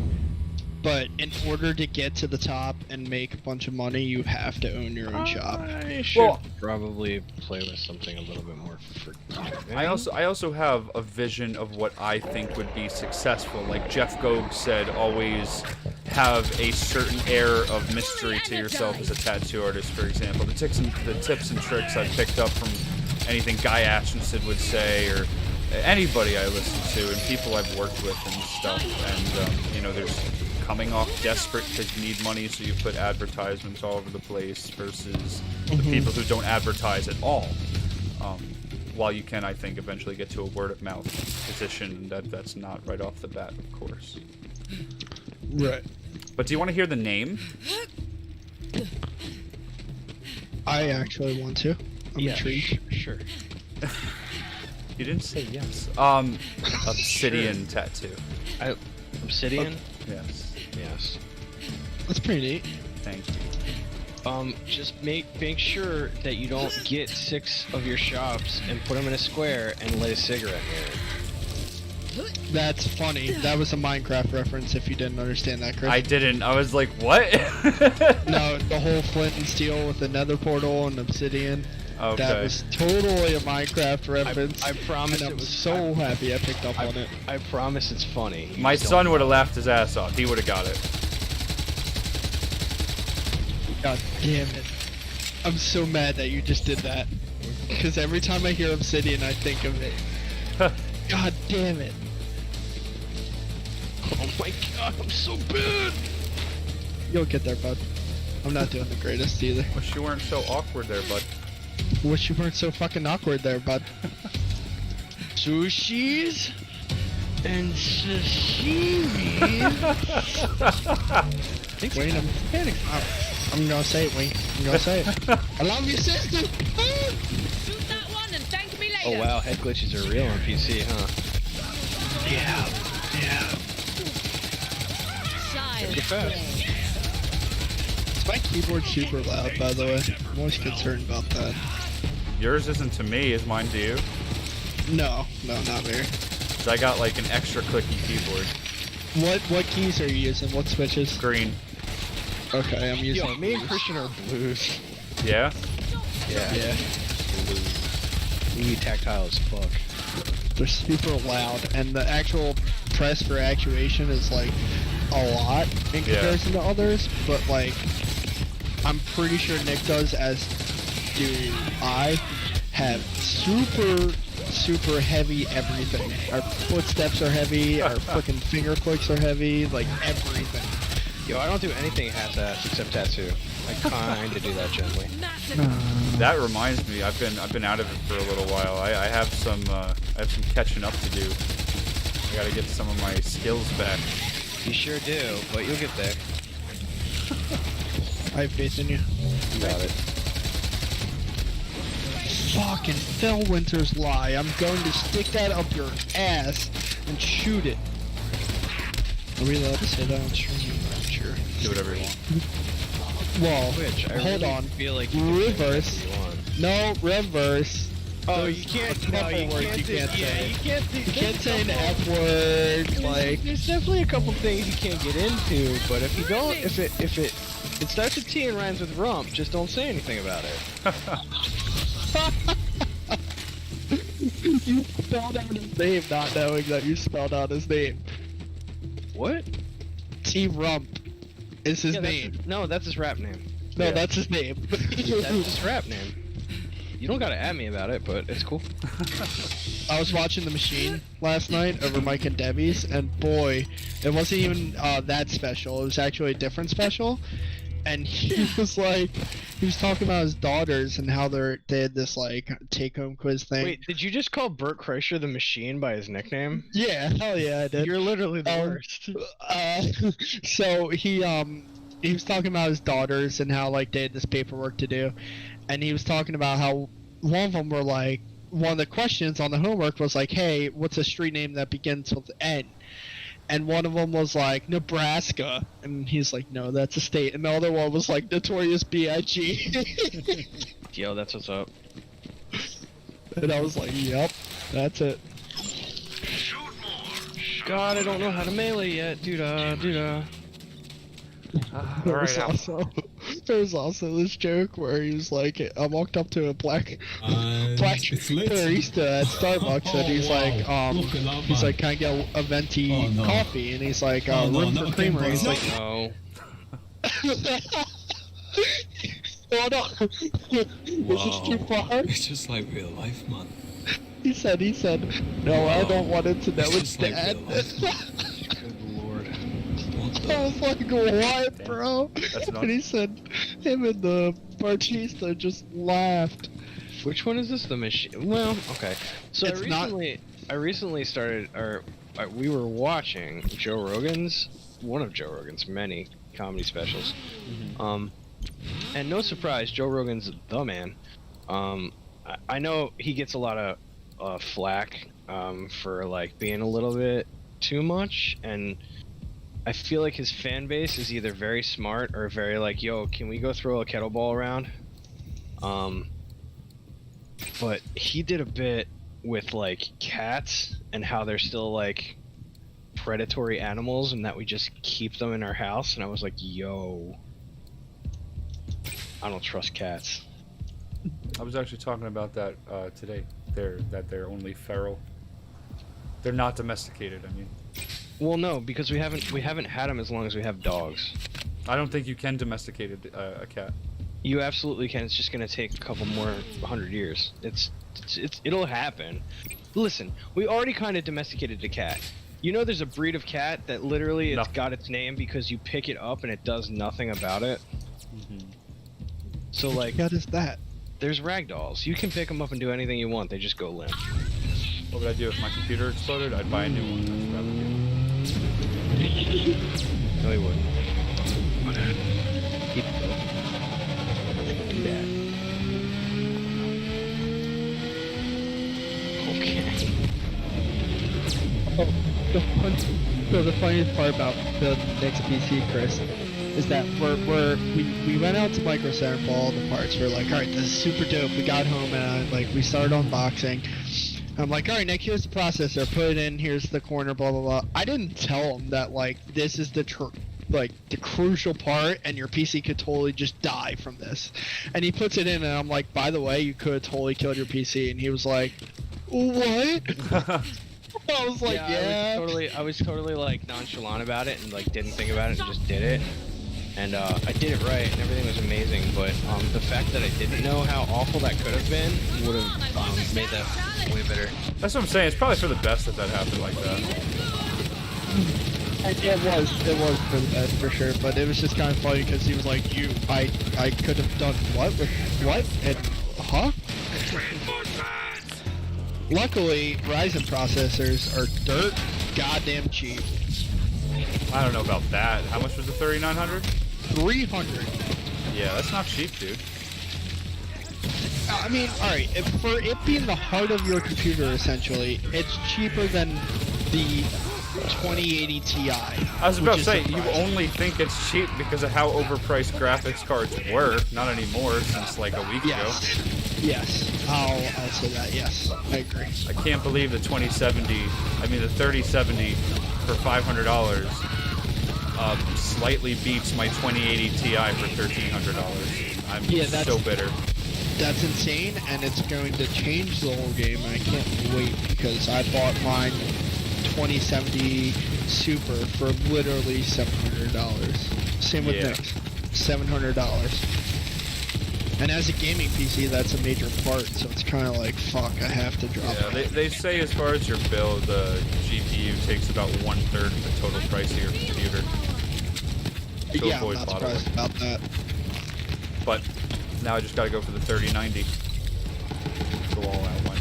But in order to get to the top and make a bunch of money, you have to own your own shop. I should probably play with something a little bit more forgiving. I also have a vision of what I think would be successful. Like Jeff Gogue said, always have a certain air of mystery to yourself as a tattoo artist, for example. The tips and tricks I've picked up from anything Guy Atchison would say, or anybody I listen to, and people I've worked with and stuff. And, there's coming off desperate because you need money, so you put advertisements all over the place, versus the people who don't advertise at all. While you can, I think, eventually get to a word-of-mouth position, that's not right off the bat, of course. Right. But do you want to hear the name? I actually want to. I'm intrigued. Sure. You didn't say yes. Obsidian tattoo. Obsidian? Yes. Yes. That's pretty neat. Thank you. Just make sure that you don't get 6 of your shops and put them in a square and light a cigarette near it. That's funny. That was a Minecraft reference, if you didn't understand that, Chris. I didn't. I was like, what? No, the whole flint and steel with the nether portal and obsidian. Okay. That was totally a Minecraft reference. I promise and it I'm was so happy I picked up on it. I promise it's funny. My son would have laughed his ass off. He would have got it. God damn it. I'm so mad that you just did that. Because every time I hear obsidian, I think of it. God damn it. Oh my god, I'm so bad! You'll get there, bud. I'm not doing the greatest either. Wish you weren't so awkward there, bud. Wish you weren't so fucking awkward there, bud. Sushis and sashimi. Wayne, I'm gonna say it, Wayne. I'm gonna say it. I love you, sister! Shoot that one and thank me later. Oh wow, head glitches are real on PC, huh? Yeah. Child You're fast. Is my keyboard super loud, by the way? I'm always concerned about that. Yours isn't to me, is mine to you? No, not very. 'Cause I got like an extra clicky keyboard. What keys are you using? What switches? Green. Okay, I'm using. Yo, me and Christian are blues. Yeah? Yeah. Yeah, We need tactile as fuck. they're super loud, and the actual press for actuation is like a lot in comparison to others. But like, I'm pretty sure Nick does, as do I, have super heavy everything. Our footsteps are heavy. Our freaking finger clicks are heavy. Like everything. Yo, I don't do anything half-ass except tattoo. I kinda do that gently. That reminds me, I've been out of it for a little while. I have some catching up to do. I gotta get some of my skills back. You sure do, but you'll get there. I have faith in you. You got it. Fucking Phil Winters lie. I'm going to stick that up your ass and shoot it. Are we allowed to say that on stream? I'm sure. Do whatever you want. Well, Which, I hold really on. feel like you can say Reverse. whatever you want. No, reverse. Oh, There's you can't. a couple No, you words can't. you can't Yeah, say. you can't. You can't say an F word. Like, There's definitely a couple things you can't get into, but if you don't, if it starts with T and rhymes with rump, just don't say anything about it. you spelled out his name, not knowing that you spelled out his name. What? T Rump is his Yeah, that's name. no, that's his rap name. No, Yeah. that's his name. That's his rap name. You don't gotta at me about it, but it's cool. I was watching The Machine last night over Mike and Debbie's, and boy, it wasn't even that special. It was actually a different special. And he was like, he was talking about his daughters and how they had this like take-home quiz thing. Wait, did you just call Burt Kreischer the Machine by his nickname? Yeah, hell yeah, I did. You're literally the Um, worst. So he was talking about his daughters and how like they had this paperwork to do, and he was talking about how one of them were like, one of the questions on the homework was like, hey, what's a street name that begins with N? And one of them was like Nebraska, and he's like, no, that's a state. And the other one was like Notorious B.I.G. Yo, that's what's up. And I was like, yep, that's it. God, I don't know how to melee yet, dude. Alright, Al. There was also this joke where he was like, I walked up to a black barista at Starbucks, and he's like, he's like, can I get a venti coffee? And he's like, room for creamer. He's like, No. hold on, this is too far. It's just like real life, man. He said, no, I don't want it to know it's just like dad. real life. Good lord. What I the? was like, what, bro? That's not- And he said, him and the barista just laughed. Which one is this? The Machine? Well, okay. So It's not- I recently started, we were watching Joe Rogan's, one of Joe Rogan's many comedy specials. And no surprise, Joe Rogan's the man. I know he gets a lot of flack for like being a little bit too much, and I feel like his fan base is either very smart or very like, yo, can we go throw a kettleball around? But he did a bit with like cats and how they're still like predatory animals and that we just keep them in our house, and I was like, yo, I don't trust cats. I was actually talking about that today. They're only feral. They're not domesticated. I mean, Well, no, because we haven't had them as long as we have dogs. I don't think you can domesticate a cat. You absolutely can. It's just gonna take a couple more 100 years. It'll happen. Listen, we already kind of domesticated a cat. You know, there's a breed of cat that literally it's got its name because you pick it up and it does nothing about it. So like, What is that? there's ragdolls. You can pick them up and do anything you want. They just go limp. What would I do if my computer exploded? I'd buy a new one. That's what I would do. No, he wouldn't. He'd do that. Okay. The funniest part about the next PC, Chris, is that we went out to Micro Center for all the parts. We're like, all right, this is super dope. We got home and like we started unboxing. I'm like, all right, Nick, here's the processor. Put it in. Here's the corner. Blah blah blah. I didn't tell him that like this is the like the crucial part, and your PC could totally just die from this. And he puts it in, and I'm like, by the way, you could have totally killed your PC. And he was like, what? I was like, yeah. I was totally like nonchalant about it and like didn't think about it and just did it. And I did it right and everything was amazing, but the fact that I didn't know how awful that could have been would have made that way better. That's what I'm saying. It's probably for the best that happened like that. It was for the best for sure, but it was just kind of funny because he was like, I could have done what with what and huh? Luckily, Ryzen processors are dirt goddamn cheap. I don't know about that. How much was the 3900? 300. Yeah, that's not cheap, dude. I mean, alright, for it being the heart of your computer, essentially, it's cheaper than the 2080 Ti. I was about to say, you only think it's cheap because of how overpriced graphics cards were. Not anymore, since like a week ago. Yes, I'll say that, yes. I agree. I can't believe the 3070 for $500 slightly beats my 2080 Ti for $1,300. I'm so bitter. That's insane, and it's going to change the whole game. I can't wait because I bought mine 2070 Super for literally $700. Same with Nick's, $700. And as a gaming PC, that's a major part, so it's kind of like, fuck, I have to drop it. Yeah, they say as far as your build, the GPU takes about 1/3 of the total price of your computer. Yeah, I'm not surprised about that. But now I just gotta go for the 3090. Go all out one.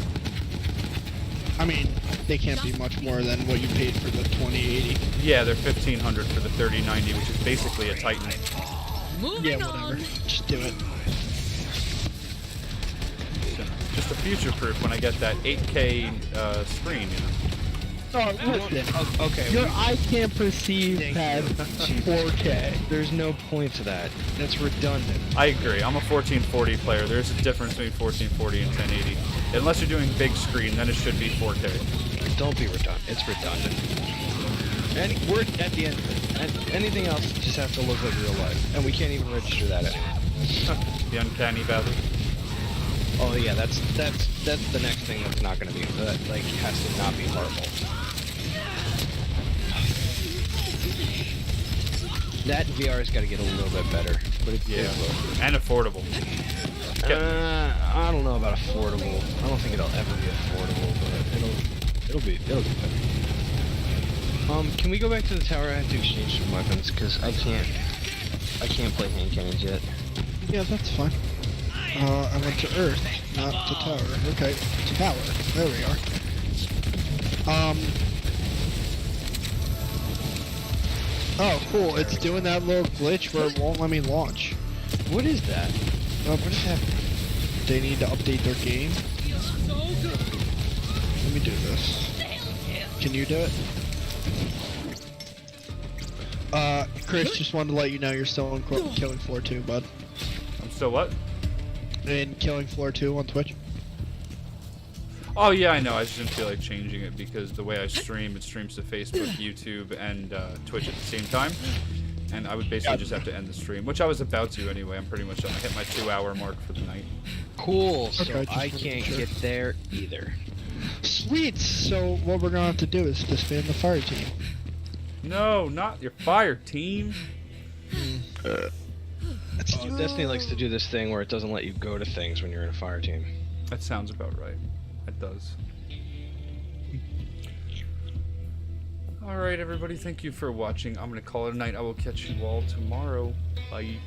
I mean, they can't be much more than what you paid for the 2080. Yeah, they're $1,500 for the 3090, which is basically a Titan. Yeah, whatever. Just do it. Just a future-proof when I get that 8K screen, you know. Oh, listen. Okay. Your eye can't perceive past 4K. There's no point to that. That's redundant. I agree. I'm a 1440 player. There's a difference between 1440 and 1080. Unless you're doing big screen, then it should be 4K. Don't be redundant. It's redundant. And we're at the end of it. And anything else just has to look like real life. And we can't even register that anymore. The uncanny valley. Oh yeah, that's the next thing that's not gonna be like has to not be horrible. That VR's got to get a little bit better, but it's and affordable. I don't know about affordable. I don't think it'll ever be affordable, but it'll be better. Can we go back to the tower? I have to exchange some weapons because I can't play hand cannons yet. Yeah, that's fine. I went to Earth, not to Tower. Okay, Tower. There we are. Oh, cool. It's doing that little glitch where it won't let me launch. What is that? What is happening? They need to update their game. Let me do this. Can you do it? Chris, just wanted to let you know you're still in Killing Floor 2, bud. I'm still what? In Killing Floor 2 on Twitch. Oh yeah, I know. I just didn't feel like changing it because the way I stream, it streams to Facebook, YouTube, and Twitch at the same time. And I would basically just have to end the stream, which I was about to anyway. I'm pretty much done. I hit my 2-hour mark for the night. Cool. So Okay, I can't get there either. Sweet. So what we're gonna have to do is disband the fire team. No, not your fire team. Destiny likes to do this thing where it doesn't let you go to things when you're in a fire team. That sounds about right. It does. Alright, everybody. Thank you for watching. I'm going to call it a night. I will catch you all tomorrow. Bye.